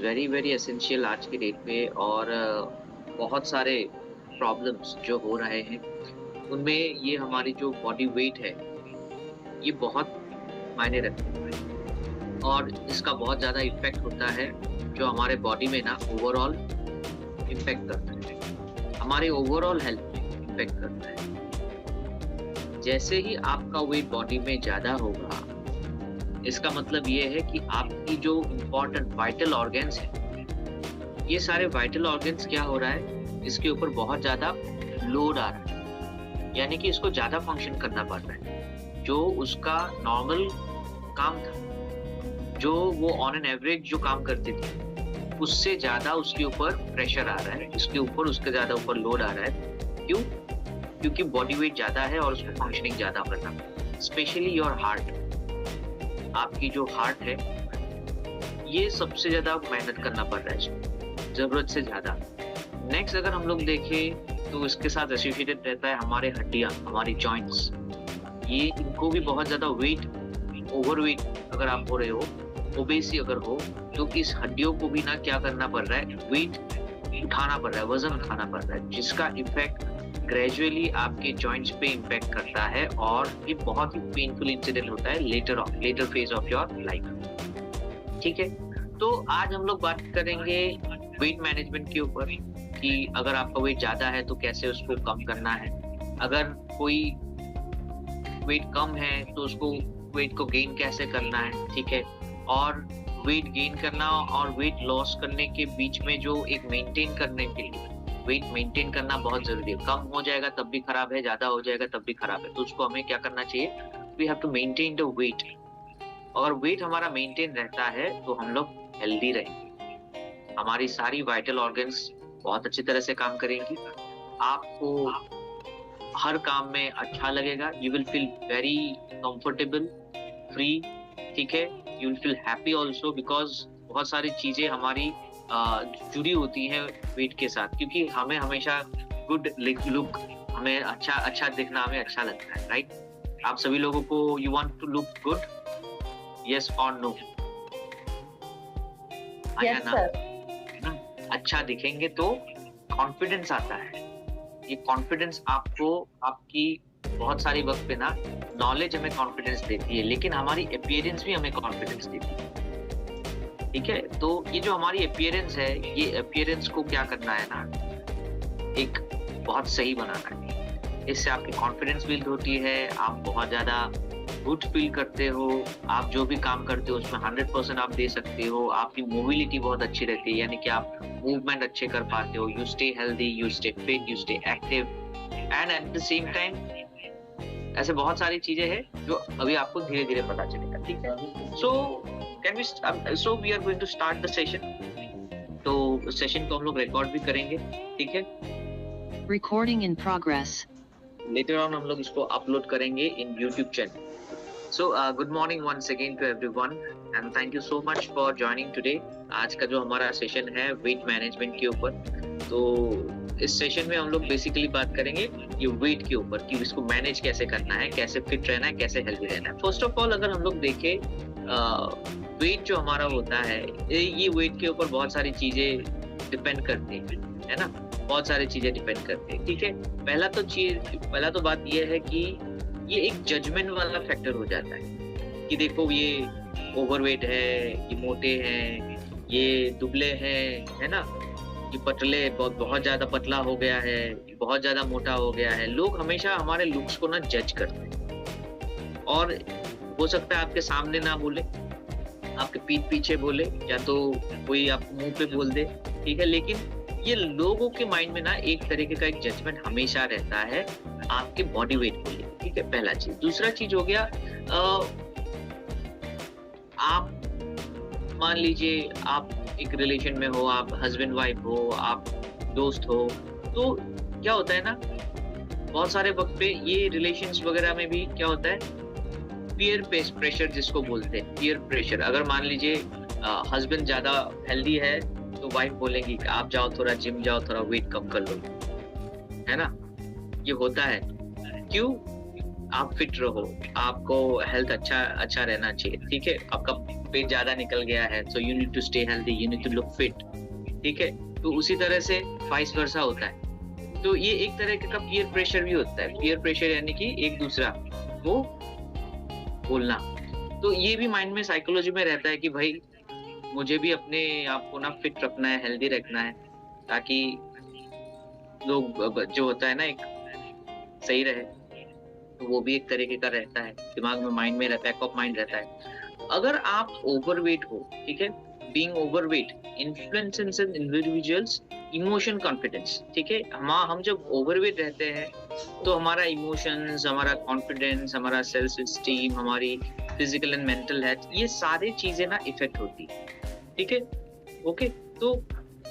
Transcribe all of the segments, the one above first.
Very very essential आज की date पे। और बहुत सारे प्रॉब्लम्स जो हो रहे हैं उनमें ये हमारी जो बॉडी वेट है ये बहुत मायने रखती है और इसका बहुत ज़्यादा इफ़ेक्ट होता है जो हमारे बॉडी में ना ओवरऑल इफ़ेक्ट करता है, हमारे ओवरऑल हेल्थ में इफ़ेक्ट करता है। जैसे ही आपका वेट बॉडी में ज़्यादा होगा, इसका मतलब ये है कि आपकी जो इम्पोर्टेंट वाइटल ऑर्गन्स हैं, ये सारे वाइटल ऑर्गन्स क्या हो रहा है, इसके ऊपर बहुत ज़्यादा लोड आ रहा है, यानी कि इसको ज़्यादा फंक्शन करना पड़ रहा है। जो उसका नॉर्मल काम था, जो वो ऑन एन एवरेज जो काम करते थे, उससे ज़्यादा उसके ऊपर प्रेशर आ रहा है, इसके ऊपर उसके ज़्यादा ऊपर लोड आ रहा है। क्यों? क्योंकि बॉडी वेट ज़्यादा है और उसको फंक्शनिंग ज़्यादा करना है। स्पेशली योर हार्ट, आपकी जो हार्ट है, ये सबसे ज़्यादा मेहनत करना पड़ रहा है इसको, ज़रूरत से ज़्यादा। नेक्स्ट अगर हम लोग देखें तो इसके साथ एसोसिएटेड रहता है हमारे हड्डियाँ, हमारी जॉइंट्स। ये इनको भी बहुत ज़्यादा वेट, ओवरवेट अगर आप हो रहे हो, ओबेसी अगर हो, तो इस हड्डियों को भी ना क्या करना पड़ रहा है, वेट उठाना पड़ रहा है, वज़न उठाना पड़ रहा है, जिसका इफ़ेक्ट ग्रेजुअली आपके जॉइंट्स पे इम्पैक्ट करता है और ये बहुत ही पेनफुल इंसिडेंट होता है later phase of your life. ठीक है, तो आज हम लोग बात करेंगे वेट मैनेजमेंट के ऊपर कि अगर आपका वेट ज़्यादा है तो कैसे उसको कम करना है, अगर कोई वेट कम है तो उसको वेट को गेन कैसे करना है। ठीक है, और वेट गेन करना और वेट लॉस करने के बीच में जो एक मेंटेन करने के लिए वेट मेंटेन करना बहुत जरूरी है। कम हो जाएगा तब भी खराब है, ज्यादा हो जाएगा तब भी खराब है, तो उसको हमें क्या करना चाहिए, we have to maintain the weight. अगर वेट हमारा मेंटेन रहता है तो हम लोग हेल्दी रहेंगे, हमारी सारी वाइटल ऑर्गन्स बहुत अच्छी तरह से काम करेंगी, आपको हर काम में अच्छा लगेगा, you will feel very comfortable, free. ठीक है, you will feel happy also because बहुत सारी चीजें हमारी जुड़ी होती है वेट के साथ, क्योंकि हमें हमेशा गुड लुक, हमें अच्छा दिखना हमें अच्छा लगता है, राइट? आप सभी लोगों को you want to look good, yes और नो? Yes sir. अच्छा दिखेंगे तो कॉन्फिडेंस आता है। ये कॉन्फिडेंस आपको आपकी बहुत सारी वक्त पे ना नॉलेज हमें कॉन्फिडेंस देती है, लेकिन हमारी अपीयरेंस भी हमें कॉन्फिडेंस देती है। ठीक है, तो ये जो हमारी अपीयरेंस है, ये अपीयरेंस को क्या करना है ना, एक बहुत सही बनाना है। इससे आपकी कॉन्फिडेंस बिल्ड होती है, आप बहुत ज़्यादा गुड फील करते हो, आप जो भी काम करते हो उसमें 100% आप दे सकते हो, आपकी मोबिलिटी बहुत अच्छी रहती है, यानी कि आप मूवमेंट अच्छे कर पाते हो, you stay healthy, you stay fit, you stay active, and at the same time ऐसे बहुत सारी चीजें हैं जो अभी आपको धीरे धीरे पता चलेगा। ठीक है, so we are going to start the session. तो सेशन को हम लोग रिकॉर्ड भी करेंगे। ठीक है, recording in progress. Later on हम लोग इसको अपलोड करेंगे in YouTube channel. So good morning once again to everyone and thank you so much for joining today. आज का जो हमारा सेशन है वेट मैनेजमेंट के ऊपर, तो इस सेशन में हम लोग बेसिकली बात करेंगे ये वेट के ऊपर कि इसको मैनेज कैसे करना है, कैसे फिट रहना है, कैसे हेल्दी रहना है। फर्स्ट ऑफ ऑल अगर हम लोग देखें वेट जो हमारा होता है, ये वेट के ऊपर बहुत सारी चीजें डिपेंड करती है ना, बहुत सारी चीजें डिपेंड करती है। ठीक है, पहला तो बात ये है कि ये एक जजमेंट वाला फैक्टर हो जाता है कि देखो ये ओवरवेट है, ये मोटे हैं, ये दुबले हैं, है ना, ये पतले, बहुत ज्यादा पतला हो गया है, बहुत ज्यादा मोटा हो गया है। लोग हमेशा हमारे लुक्स को ना जज करते हैं, और हो सकता है आपके सामने ना बोले, आपके पीठ पीछे बोले, या तो कोई आप मुंह पे बोल दे। ठीक है, लेकिन ये लोगों के माइंड में ना एक तरीके का एक जजमेंट हमेशा रहता है आपके बॉडी वेट को लेकर। ठीक है, पहला चीज। दूसरा चीज हो गया, आप मान लीजिए आप एक रिलेशन में हो, आप हस्बैंड वाइफ हो, आप दोस्त हो, तो क्या होता है ना, बहुत सारे वक्त पे ये रिलेशंस वगैरह में भी क्या होता है, पीयर प्रेशर जिसको बोलते हैं, पीयर प्रेशर। अगर मान लीजिए हस्बैंड ज्यादा हेल्दी है तो वाइफ बोलेगी कि आप जाओ, थोड़ा जिम जाओ, थोड़ा वेट कम कर लो, है ना, ये होता है। क्यों? आप फिट रहो, आपको हेल्थ अच्छा रहना चाहिए, ठीक है? आपका पेट ज्यादा निकल गया है, so you need to stay healthy, you need to look fit, ठीक है? तो उसी तरह से वाइस वर्सा होता है। तो ये एक तरह का पीयर प्रेशर भी होता है। पीयर प्रेशर यानी कि एक दूसरा को बोलना। तो ये भी माइंड में, साइकोलॉजी में रहता है कि भाई मुझे भी अपने आप को ना फिट रखना है, हेल्दी रखना है, ताकि लोग जो होता है ना एक सही रहे। तो वो भी एक तरीके का रहता है, दिमाग में, माइंड में रहता है, बैक ऑफ माइंड रहता है। अगर आप ओवरवेट हो, ठीक है, being overweight influences individuals emotion confidence, ठीक है? हम जब ओवरवेट रहते हैं तो हमारा इमोशंस, हमारा कॉन्फिडेंस, हमारा सेल्फ एस्टीम, हमारी फिजिकल एंड मेंटल हेल्थ, ये सारी चीजें ना इफेक्ट होती है, ठीक है? ओके, तो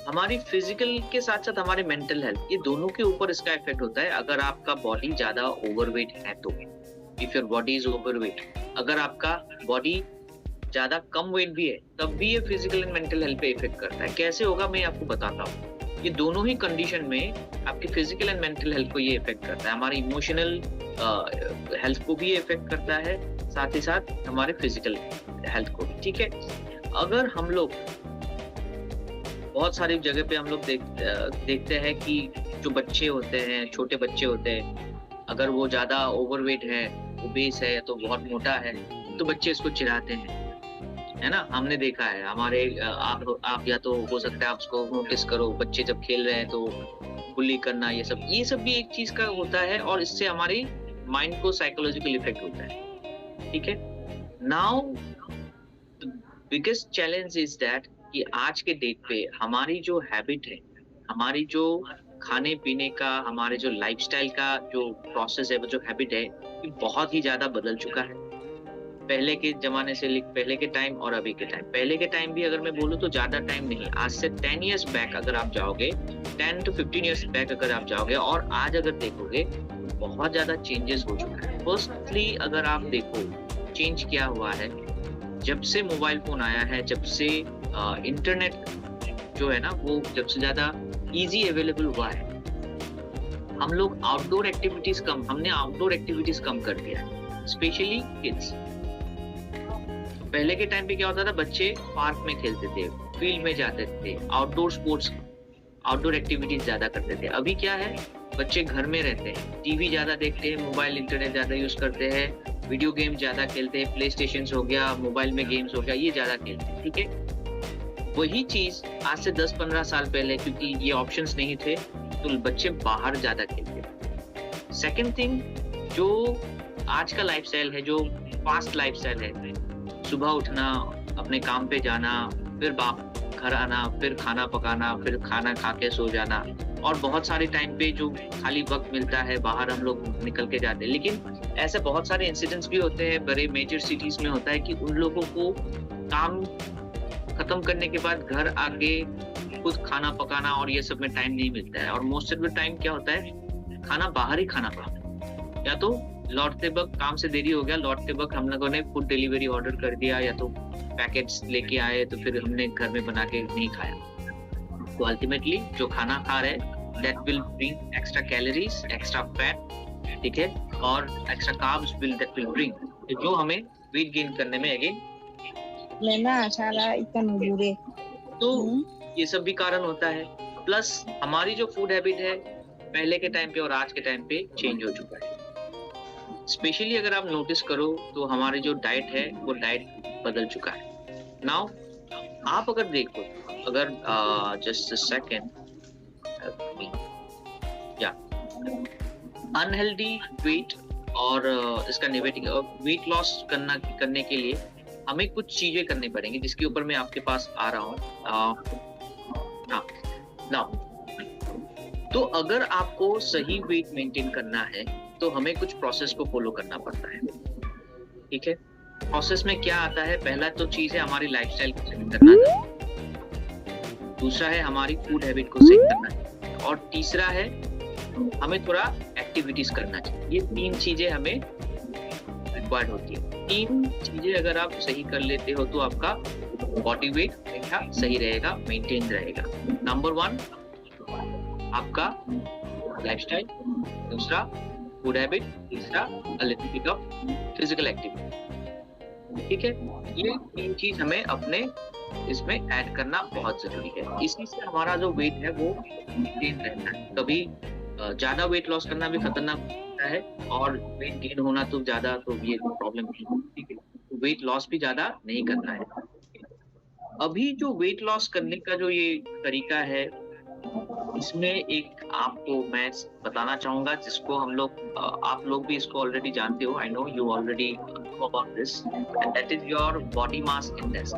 हमारी फिजिकल के साथ साथ हमारे मेंटल हेल्थ, ये दोनों के ऊपर इसका इफेक्ट होता है। अगर आपका बॉडी ज्यादा ओवरवेट है तो, if your body is overweight, अगर आपका बॉडी ज्यादा कम वेट भी है तब भी ये फिजिकल एंड मेंटल हेल्थ पे इफेक्ट करता है। कैसे होगा मैं आपको बताता हूँ। ये दोनों ही कंडीशन में आपकी फिजिकल एंड मेंटल हेल्थ को ये इफेक्ट करता है, हमारी इमोशनल हेल्थ को भी ये इफेक्ट करता है, साथ ही साथ हमारे फिजिकल हेल्थ को भी, ठीक है? अगर हम लोग बहुत सारी जगह पे हम लोग देखते हैं कि जो बच्चे होते हैं, छोटे बच्चे होते हैं, अगर वो ज्यादा ओवरवेट है, ओबेस है, तो बहुत मोटा है, तो बच्चे इसको चिढ़ाते हैं, है ना? हमने देखा है हमारे आप या तो हो सकता है आप उसको नोटिस करो, बच्चे जब खेल रहे हैं तो बुली करना, ये सब भी एक चीज का होता है, और इससे हमारी माइंड को साइकोलॉजिकल इफेक्ट होता है, ठीक है? Now biggest challenge is that कि आज के डेट पे हमारी जो हैबिट है, हमारी जो खाने पीने का, हमारे जो लाइफस्टाइल का जो प्रोसेस है, वो जो हैबिट है, ये बहुत ही ज्यादा बदल चुका है। पहले के जमाने से, पहले के टाइम और अभी के टाइम, पहले के टाइम भी अगर मैं बोलूँ तो ज्यादा टाइम नहीं, आज से 10 इयर्स बैक अगर आप जाओगे, 10 to 15 इयर्स बैक अगर आप जाओगे और आज अगर देखोगे, बहुत ज्यादा चेंजेस हो चुका है। फर्स्टली अगर आप देखो चेंज क्या हुआ है, जब से मोबाइल फोन आया है, जब से इंटरनेट जो है ना वो जब से ज्यादा इजी अवेलेबल हुआ है, हम लोग हमने आउटडोर एक्टिविटीज कम कर दिया है, स्पेशली किड्स। पहले के टाइम पे क्या होता था, बच्चे पार्क में खेलते थे, फील्ड में जाते थे, आउटडोर स्पोर्ट्स, आउटडोर एक्टिविटीज ज्यादा करते थे। अभी क्या है, बच्चे घर में रहते हैं, टीवी ज्यादा देखते हैं, मोबाइल इंटरनेट ज्यादा यूज करते हैं, वीडियो गेम ज्यादा खेलते हैं, प्ले स्टेशन हो गया, मोबाइल में गेम्स हो गया, ये ज्यादा खेलते हैं, ठीक है? वही चीज आज से 10-15 साल पहले, क्योंकि ये ऑप्शंस नहीं थे, तो बच्चे बाहर ज्यादा खेलते थे। सेकंड थिंग, जो आज का लाइफस्टाइल है, जो फास्ट लाइफस्टाइल है, सुबह उठना, अपने काम पे जाना, फिर घर आना, फिर खाना पकाना, फिर खाना खा के सो जाना, और बहुत सारे टाइम पे जो खाली वक्त मिलता है बाहर हम लोग निकल के जाते हैं। लेकिन ऐसे बहुत सारे इंसिडेंट्स भी होते हैं, बड़े मेजर सिटीज में होता है कि उन लोगों को काम खत्म करने के बाद घर आके खुद खाना पकाना और ये सब में टाइम नहीं मिलता है, और मोस्ट ऑफ द टाइम क्या होता है, खाना बाहर ही खाना पड़ता है। या तो लौटते वक्त काम से देरी हो गया, लौटते वक्त हम लोगों ने फूड डिलीवरी ऑर्डर कर दिया, या तो पैकेट्स लेके आए तो फिर हमने घर में बना के नहीं खाया। तो अल्टीमेटली जो खाना खा रहे हैं, that will bring extra calories, extra fat, ठीक है, और extra carbs that will bring, जो हमें वेट गेन करने में अगेन तो ये सब भी कारण होता है। प्लस हमारी जो फूड हैबिट है पहले के टाइम पे और आज के टाइम पे चेंज हो चुका है। स्पेशली अगर आप नोटिस करो तो हमारी जो डाइट है वो डाइट बदल चुका है। नाउ आप अगर देखो, अगर जस्ट अ सेकंड, या अनहेल्दी वेट और इसका नेगेटिव वेट लॉस करने के लिए हमें कुछ चीजें करनी पड़ेंगी, जिसके ऊपर मैं आपके पास आ रहा हूँ। तो अगर आपको सही वेट मेंटेन करना है तो हमें कुछ प्रोसेस को फॉलो करना पड़ता है, ठीक है? प्रोसेस में क्या आता है, पहला तो चीज है हमारी लाइफस्टाइल को सेट करना, दूसरा है हमारी फूड हैबिट को सेट करना, और तीसरा है हमें थोड़ा एक्टिविटीज करना चाहिए। ये 3 चीजें हमें रिक्वायर्ड होती है। 3 चीजें अगर आप सही कर लेते हो तो आपका बॉडी वेट हमेशा सही रहेगा, मेंटेन रहेगा। नंबर 1 आपका लाइफस्टाइल, दूसरा फूड हैबिट, तीसरा a little bit of physical activity. ठीक है, ये 3 चीज हमें अपने इसमें ऐड करना बहुत जरूरी है। इसी से हमारा जो वेट है वो मेंटेन रहता है। कभी ज्यादा वेट लॉस करना भी खतरनाक होता है और वेट गेन होना तो ज्यादा, तो ये प्रॉब्लम नहीं है। ठीक है, तो वेट लॉस भी ज्यादा नहीं करना है। अभी जो वेट लॉस करने का जो ये तरीका है, इसमें एक आपको मैं बताना चाहूंगा, जिसको हम लोग आप लोग भी इसको ऑलरेडी जानते हो। I know you already know about this, and that is your body mass index.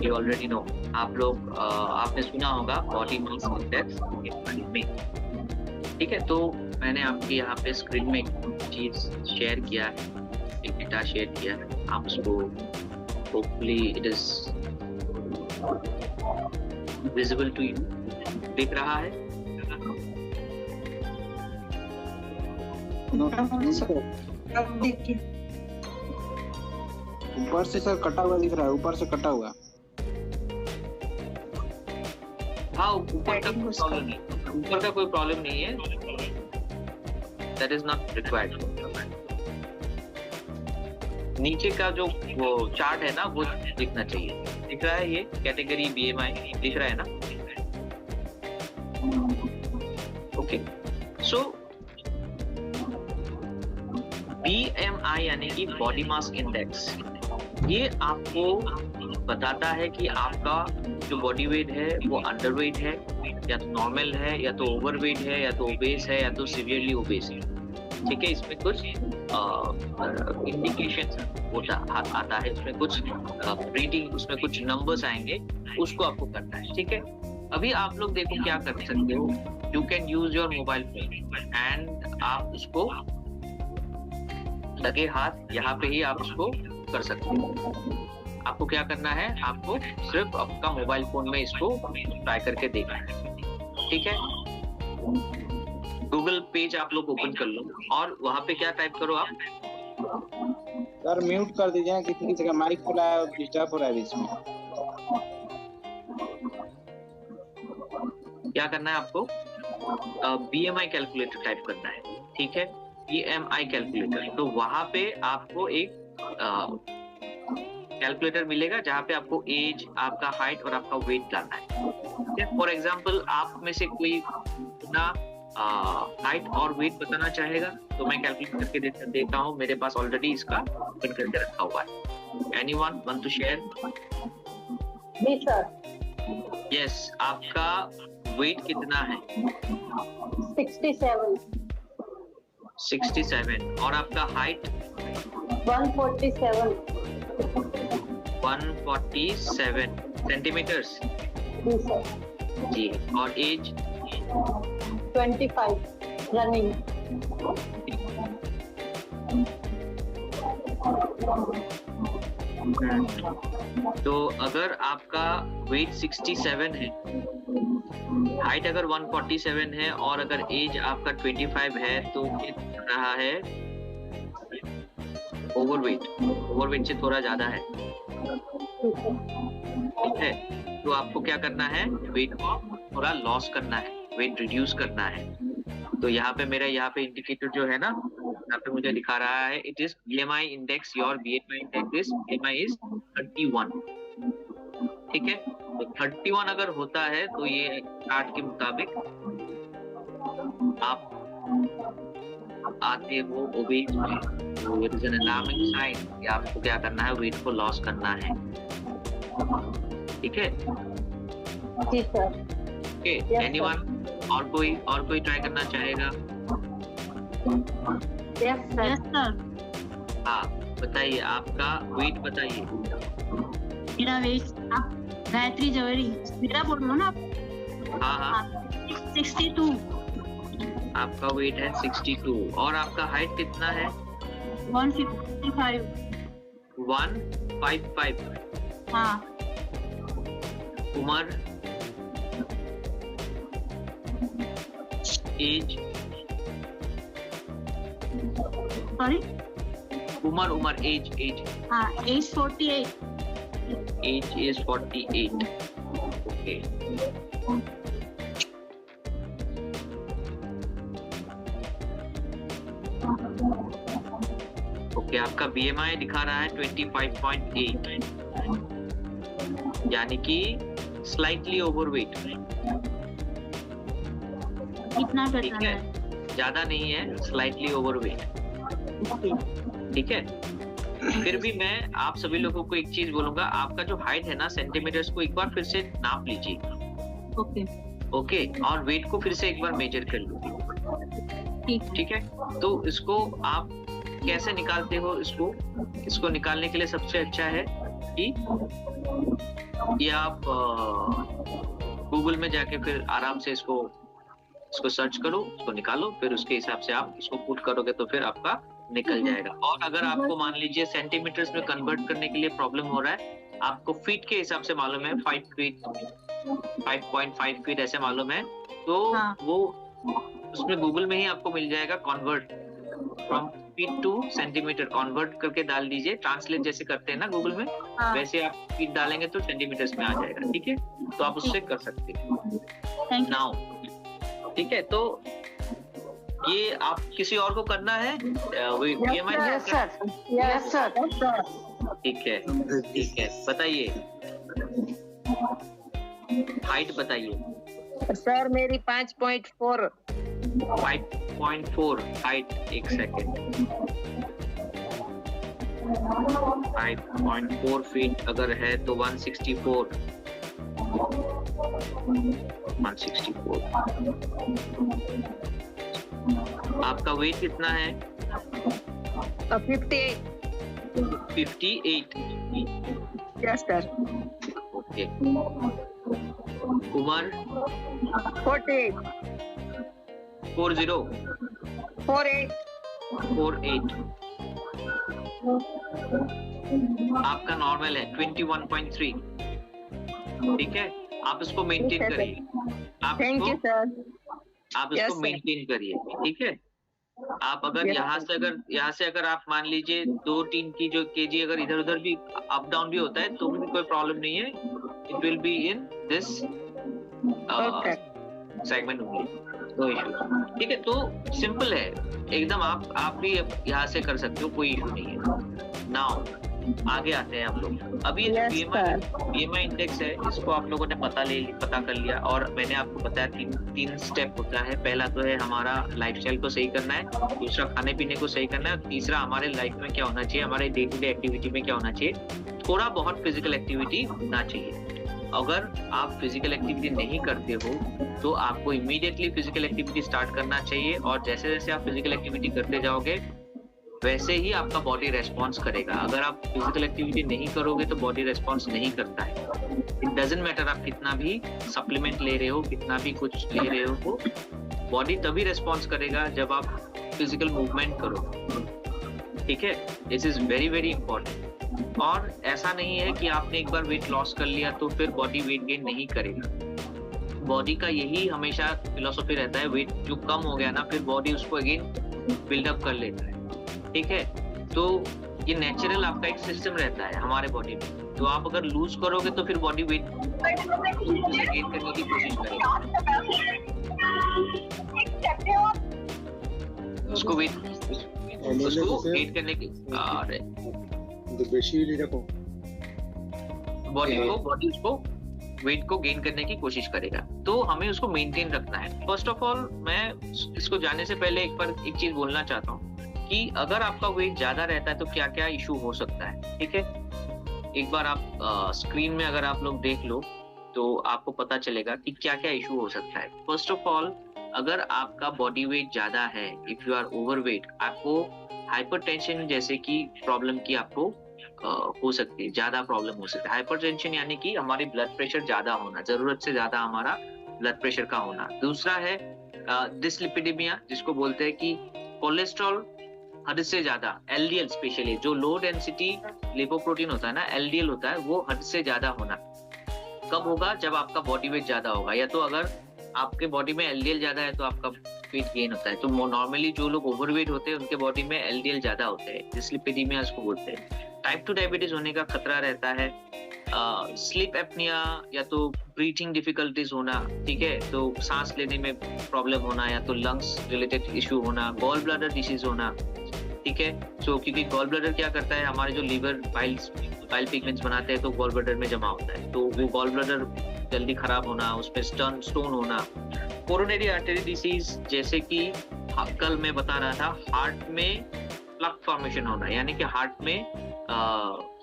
You already know, आप लोग आपने सुना होगा बॉडी मास इंडेक्स के बारे में। ठीक है, तो मैंने आपके यहाँ पे स्क्रीन में एक चीज शेयर किया है, एक डेटा शेयर किया है। आप उसको hopefully it is visible to you, दिख रहा है? ऊपर से सर कटा हुआ दिख रहा है, ऊपर से कटा हुआ। हाँ, ऊपर का कोई प्रॉब्लम नहीं, ऊपर का कोई प्रॉब्लम नहीं है, दैट इज नॉट रिक्वायर्ड। नीचे का जो वो चार्ट है ना वो दिखना चाहिए। दिख रहा है? ये कैटेगरी BMI दिख रहा है ना? ओके, सो BMI यानी कि बॉडी मास इंडेक्स, ये आपको बताता है कि आपका जो बॉडी वेट है वो अंडरवेट है, या तो नॉर्मल है, या तो ओवरवेट है, या तो ओबेस है, या तो सीवियरली ओबेस है। ठीक है, इसमें कुछ इंडिकेशन आता है, उसमें कुछ रीडिंग, उसमें कुछ नंबर्स आएंगे, उसको आपको करना है। ठीक है, अभी आप लोग देखो क्या कर सकते हो। You can use your mobile phone and आप उसको लगे हाथ यहाँ पे ही आप उसको कर सकते हो। आपको क्या करना है, आपको सिर्फ आपका मोबाइल फोन में इसको ट्राई करके देखना है। ठीक है, गूगल पेज आप लोग ओपन कर लो और वहां पे क्या टाइप करो आप। सर म्यूट कर दीजिए, किसी किसी का माइक खुला है, डिस्टर्ब हो रहा है बीच में। क्या करना है आपको, BMI कैलकुलेटर टाइप करना है। ठीक है, BMI कैलकुलेटर, तो वहां पे आपको एक कैलकुलेटर मिलेगा जहाँ पे आपको एज, आपका हाइट और आपका वेट डालना है। फॉर एग्जाम्पल आप में से कोई अपना हाइट और वेट बताना चाहेगा तो मैं कैलकुलेट करके देता हूँ। मेरे पास ऑलरेडी इसका ओपन करके रखा हुआ है। Anyone want to share? Yes, आपका वेट कितना है? 67 67 और आपका हाइट? 147 147 सेंटीमीटर्स जी, और एज? 25 रनिंग। तो अगर आपका वेट 67 है, हाइट अगर 147 है और अगर एज आपका 25 है, तो ये रहा है ओवरवेट से थोड़ा ज्यादा है। ठीक है, तो आपको क्या करना है, वेट को थोड़ा लॉस करना है, वेट रिड्यूस करना है। तो यहाँ पे मेरा इंडिकेटर जो है ना, यहाँ पे मुझे दिखा रहा है it is BMI index, your BMI index BMI is 31। ठीक है, तो 31 अगर होता है तो ये चार्ट के मुताबिक आप आते हो ओबेस में, तो it is an alarming sign कि आपको क्या करना है, वेट को लॉस करना है। ठीक है, जी सर। ओके, एनीवन और कोई ट्राई करना चाहेगा? Yes sir. हाँ, बताइए आपका वेट बताइए। मेरा वेट, आप गायत्री जवेरी मेरा बोल रहे हो ना? हाँ, 62। आपका वेट है 62 और आपका हाइट कितना है? 155। 155। हाँ। उम्र? एज? सॉरी, उम्र एज? हाँ, age 48। Age is 48। Okay, okay, आपका BMI दिखा रहा है 25.8, यानी कि स्लाइटली ओवरवेट। कितना ठीक करना है, है? ज्यादा नहीं है, स्लाइटली ओवरवेट। ठीक है, फिर भी मैं आप सभी लोगों को एक चीज बोलूंगा, आपका जो हाइट है ना सेंटीमीटर्स को एक बार फिर से नाप लीजिए। ओके ओके, और वेट को फिर से एक बार मेजर कर लीजिए। ठीक है, तो इसको आप कैसे निकालते हो? इसको निकालने के लिए सबसे अच्छा है कि ये आप गूगल में जाके फिर आराम से इसको सर्च करो, उसको निकालो, फिर उसके हिसाब से आप इसको पुट करोगे तो फिर आपका निकल जाएगा। और अगर आपको मान लीजिए सेंटीमीटर्स में कन्वर्ट करने के लिए प्रॉब्लम हो रहा है, आपको फीट के हिसाब से मालूम है, 5 फीट 5.5 फीट ऐसे मालूम है, तो वो उसमें गूगल में ही आपको मिल जाएगा, convert from feet two centimetre convert करके डाल दीजिए, ट्रांसलेट जैसे करते हैं ना गूगल में, वैसे आप फीट डालेंगे तो सेंटीमीटर्स में आ जाएगा। ठीक है, तो आप उससे कर सकते हैं नाउ। ठीक है, तो ये आप किसी और को करना है? Yes sir. ठीक है, बताइए, हाइट बताइए। सर मेरी 5.4 हाइट। एक सेकेंड, 5.4 फीट अगर है तो 164। आपका वेट कितना है? 58। Yes sir. ओके, उम्र? 48। 48। आपका नॉर्मल है 21.3। ठीक है, आप इसको मेंटेन करिए। Thank you sir. आप इसको मेंटेन करिए। ठीक है, आप अगर यहाँ से अगर आप मान लीजिए 2-3 की जो केजी अगर इधर उधर भी अप डाउन भी होता है तो भी कोई प्रॉब्लम नहीं है, it will be in this segment only, no issue. ठीक है, तो सिंपल है एकदम, आप भी यहाँ से कर सकते हो, कोई इशू नहीं है। नाउ आगे आते हैं हम लोग। अभी BMI इंडेक्स है, इसको आप लोगों ने पता कर लिया, और मैंने आपको बताया 3 स्टेप होता है। पहला तो है हमारा लाइफस्टाइल को सही करना है, दूसरा खाने पीने को सही करना है, और तीसरा हमारे लाइफ में क्या होना चाहिए, हमारे डे टू डे एक्टिविटी में क्या होना चाहिए, थोड़ा बहुत फिजिकल एक्टिविटी होना चाहिए। अगर आप फिजिकल एक्टिविटी नहीं करते हो तो आपको इमीडिएटली फिजिकल एक्टिविटी स्टार्ट करना चाहिए, और जैसे जैसे आप फिजिकल एक्टिविटी करते जाओगे वैसे ही आपका बॉडी रेस्पॉन्स करेगा। अगर आप फिजिकल एक्टिविटी नहीं करोगे तो बॉडी रेस्पॉन्स नहीं करता है। इट डजंट मैटर आप कितना भी सप्लीमेंट ले रहे हो, कितना भी कुछ ले रहे हो, बॉडी तभी रेस्पॉन्स करेगा जब आप फिजिकल मूवमेंट करो। ठीक है, this is very very important. और ऐसा नहीं है कि आपने एक बार वेट लॉस कर लिया तो फिर बॉडी वेट गेन नहीं करेगा। बॉडी का यही हमेशा फिलोसॉफी रहता है, वेट जो कम हो गया ना, फिर बॉडी उसको अगेन बिल्डअप कर लेता है। ठीक है, तो ये नेचुरल आपका एक सिस्टम रहता है हमारे बॉडी में। तो आप अगर लूज करोगे तो फिर बॉडी वेट गेन करने की कोशिश करेगा, उसको गेन करने की बॉडी उसको वेट को गेन करने की कोशिश करेगा। तो हमें उसको मेंटेन रखना है। फर्स्ट ऑफ ऑल मैं इसको जाने से पहले एक चीज बोलना चाहता हूँ कि अगर आपका वेट ज्यादा रहता है तो क्या क्या इशू हो सकता है। ठीक है, एक बार आप स्क्रीन में अगर आप लोग देख लो तो आपको पता चलेगा कि क्या क्या इशू हो सकता है। फर्स्ट ऑफ ऑल, अगर आपका बॉडी वेट ज्यादा है, इफ यू आर ओवरवेट, आपको हाइपरटेंशन जैसे की प्रॉब्लम की आपको हो सकती है, ज्यादा प्रॉब्लम हो सकती है। हाइपरटेंशन यानी कि हमारी ब्लड प्रेशर ज्यादा होना, जरूरत से ज्यादा हमारा ब्लड प्रेशर का होना। दूसरा है डिसलिपिडेमिया, जिसको बोलते हैं कि कोलेस्ट्रॉल हद से ज्यादा, एलडीएल स्पेशली जो लो डेंसिटी लिपोप्रोटीन होता है ना, एलडीएल होता है, वो हद से ज्यादा होना। कब होगा? जब आपका बॉडी वेट ज्यादा होगा, या तो अगर आपके बॉडी में एलडीएल ज्यादा है तो आपका वेट गेन होता है। तो नॉर्मली जो लोग ओवरवेट होते हैं उनके बॉडी में एलडीएल ज्यादा होते हैं, डिसलिपिडेमिया उसको बोलते हैं। टाइप 2 डायबिटीज होने का खतरा रहता है, स्लीप एपनिया या तो ब्रीथिंग डिफिकल्टीज होना, ठीक है, तो सांस लेने में प्रॉब्लम होना, या तो लंग्स रिलेटेड इशू होना, गॉल ब्लैडर डिसीज होना, ठीक है। सो क्योंकि गॉल ब्लैडर क्या करता है, हमारे जो लीवर बाइल पिगमेंट्स बनाते हैं तो गॉल ब्लैडर में जमा होता है, तो वो गॉल ब्लैडर जल्दी खराब होना, उसमें स्टोन होना। कोरोनरी आर्टरी डिसीज जैसे कि कल मैं बता रहा था, हार्ट में प्लग फॉर्मेशन होना, यानी कि हार्ट में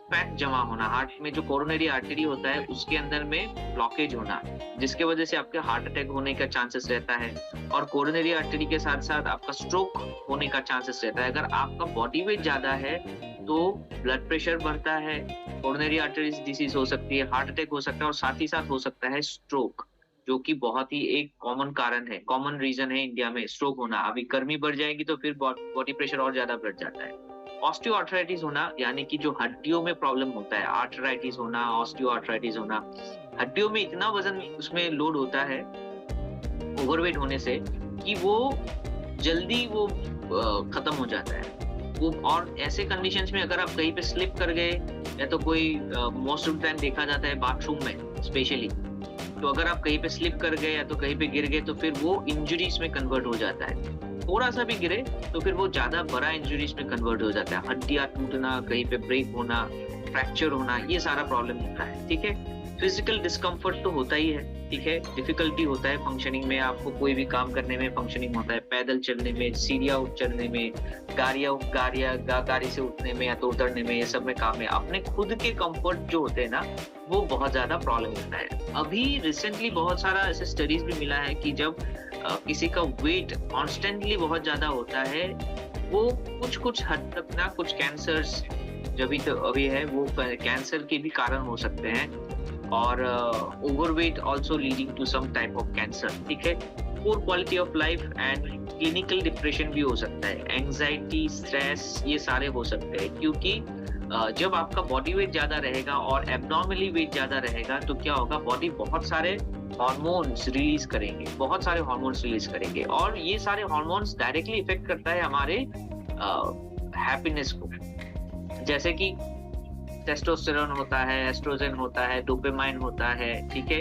फैट जमा होना, हार्ट में जो कोरोनरी आर्टरी होता है उसके अंदर में ब्लॉकेज होना, जिसके वजह से आपके हार्ट अटैक होने का चांसेस रहता है। और कोरोनरी आर्टरी के साथ साथ आपका स्ट्रोक होने का चांसेस रहता है। अगर आपका बॉडी वेट ज्यादा है तो ब्लड प्रेशर बढ़ता है, कोरोनरी आर्टरी डिसीज हो सकती है, हार्ट अटैक हो सकता है, और साथ ही साथ हो सकता है स्ट्रोक, जो कि बहुत ही एक कॉमन कारण है, कॉमन रीजन है इंडिया में स्ट्रोक होना। अभी गर्मी बढ़ जाएगी तो फिर बॉडी प्रेशर और ज्यादा बढ़ जाता है। ऑस्टियोआर्थराइटिस होना, यानी कि जो हड्डियों में प्रॉब्लम होता है, आर्थराइटिस होना, ऑस्टियोआर्थराइटिस होना, हड्डियों में इतना वजन उसमें लोड होता है ओवरवेट होने से कि वो जल्दी वो खत्म हो जाता है वो। और ऐसे कंडीशंस में अगर आप कहीं पे स्लिप कर गए, या तो कोई मोस्ट ऑफ टाइम देखा जाता है बाथरूम में स्पेशली, तो अगर आप कहीं पे स्लिप कर गए या तो कहीं पे गिर गए तो फिर वो इंजरीज में कन्वर्ट हो जाता है। थोड़ा सा भी गिरे तो फिर वो ज्यादा बड़ा इंजरीज में कन्वर्ट हो जाता है, हड्डियां टूटना, कहीं पे ब्रेक होना, फ्रैक्चर होना, ये सारा प्रॉब्लम होता है, ठीक है। फिजिकल डिस्कम्फर्ट तो होता ही है, ठीक है, डिफिकल्टी होता है फंक्शनिंग में, आपको कोई भी काम करने में फंक्शनिंग होता है, पैदल चलने में, सीढ़ियां चढ़ने में, गाड़ी से उठने में या तो उतरने में, ये सब में काम है। अपने खुद के कंफर्ट जो होते हैं ना, वो बहुत ज्यादा प्रॉब्लम होता है। अभी रिसेंटली बहुत सारा ऐसे स्टडीज भी मिला है कि जब किसी का वेट कॉन्स्टेंटली बहुत ज्यादा होता है, वो कुछ हद तक ना कुछ कैंसर्स जब भी तो अभी है वो कैंसर के भी कारण हो सकते हैं, और overweight also leading to some type of cancer, ठीक है। Poor quality of life and clinical depression भी हो सकता है, एंजाइटी, स्ट्रेस, ये सारे हो सकते हैं। क्योंकि जब आपका बॉडी वेट ज्यादा रहेगा और एब्नॉर्मली वेट ज्यादा रहेगा तो क्या होगा, बॉडी बहुत सारे हार्मोन्स रिलीज करेंगे, और ये सारे हार्मोन्स डायरेक्टली इफेक्ट करता है हमारे हैप्पीनेस को। जैसे कि टेस्टोस्टेरोन होता है, एस्ट्रोजन होता है, डोपामाइन होता है, ठीक है।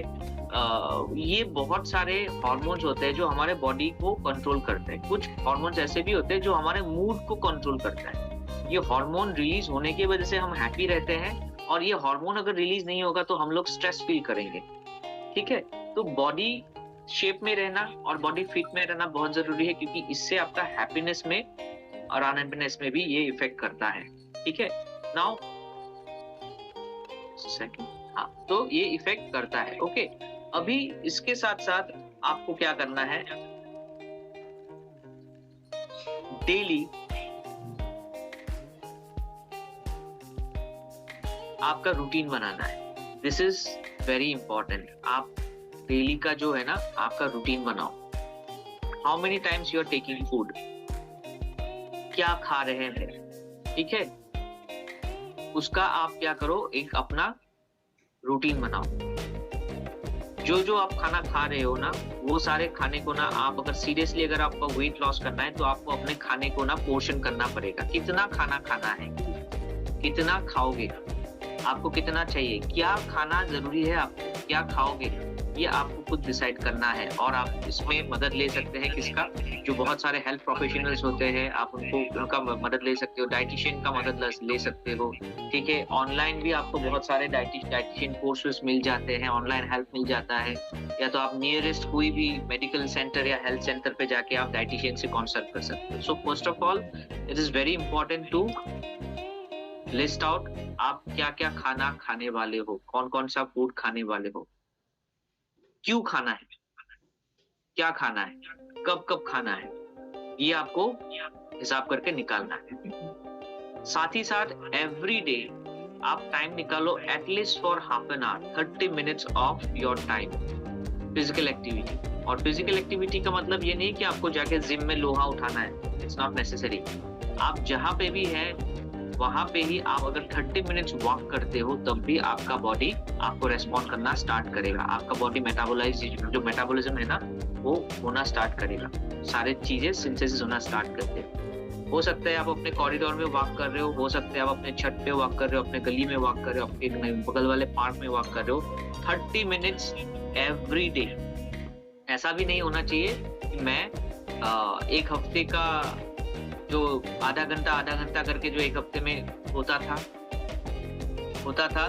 ये बहुत सारे हार्मोन्स होते हैं जो हमारे बॉडी को कंट्रोल करते हैं। कुछ हार्मोन्स ऐसे भी होते हैं जो हमारे मूड को कंट्रोल करता है। ये हार्मोन रिलीज होने की वजह से हम हैप्पी रहते हैं, और ये हार्मोन अगर रिलीज नहीं होगा तो हम लोग स्ट्रेस फील करेंगे, ठीक है। तो बॉडी शेप में रहना और बॉडी फिट में रहना बहुत जरूरी है, क्योंकि इससे आपका हैप्पीनेस में और अनहैप्पीनेस में भी ये इफेक्ट करता है, ठीक है। नाउ सेकंड, हाँ, तो ये इफेक्ट करता है, ओके। अभी इसके साथ साथ आपको क्या करना है, डेली आपका रूटीन बनाना है। This is very important. आप डेली का जो है ना, आपका रूटीन बनाओ। How many times you are taking food, क्या खा रहे हैं, ठीक है, उसका आप क्या करो, एक अपना रूटीन बनाओ। जो आप खाना खा रहे हो ना, वो सारे खाने को ना आप अगर सीरियसली अगर आपका वेट लॉस करना है तो आपको अपने खाने को ना पोर्शन करना पड़ेगा। कितना खाना खाना है, कितना खाओगे, आपको कितना चाहिए, क्या खाना जरूरी है, आप क्या खाओगे, ये आपको खुद डिसाइड करना है। और आप इसमें मदद ले सकते हैं किसका, जो बहुत सारे हेल्थ प्रोफेशनल्स होते हैं, आप उनका मदद ले सकते हो, डाइटिशियन का मदद ले सकते हो, ठीक है। ऑनलाइन भी आपको बहुत सारे डाइटिशियन कोर्सेज मिल जाते हैं, ऑनलाइन हेल्प मिल जाता है, या तो आप नियरेस्ट कोई भी मेडिकल सेंटर या हेल्थ सेंटर पे जाके आप डाइटिशियन से कंसल्ट कर सकते हो। So first of all it is very important to list out आप क्या क्या खाना खाने वाले हो, कौन कौन सा फूड खाने वाले हो, क्यों खाना है, क्या खाना है, कब कब खाना है, ये आपको हिसाब करके निकालना है। साथ ही साथ एवरी डे आप टाइम निकालो at least for half an hour, 30 minutes of your time physical activity. और फिजिकल एक्टिविटी का मतलब ये नहीं कि आपको जाके जिम में लोहा उठाना है, इट्स नॉट नेसेसरी। आप जहां पे भी है वहां पे ही आप अगर 30 मिनट्स वॉक करते हो तब भी आपका बॉडी आपको रेस्पॉन्ड करना स्टार्ट करेगा। आपका बॉडी मेटाबॉलिज्म है ना, वो होना स्टार्ट करेगा, सारे चीजें सिंथेसिस होना स्टार्ट करते हैं। हो सकता है आप अपने कॉरिडोर में वॉक कर रहे हो सकता है आप अपने छत पे वॉक कर रहे हो, अपने गली में वॉक कर रहे हो, अपने बगल वाले पार्क में वॉक कर रहे हो, 30 मिनट्स एवरी डे। ऐसा भी नहीं होना चाहिए कि मैं एक हफ्ते का जो आधा घंटा करके जो एक हफ्ते में होता था,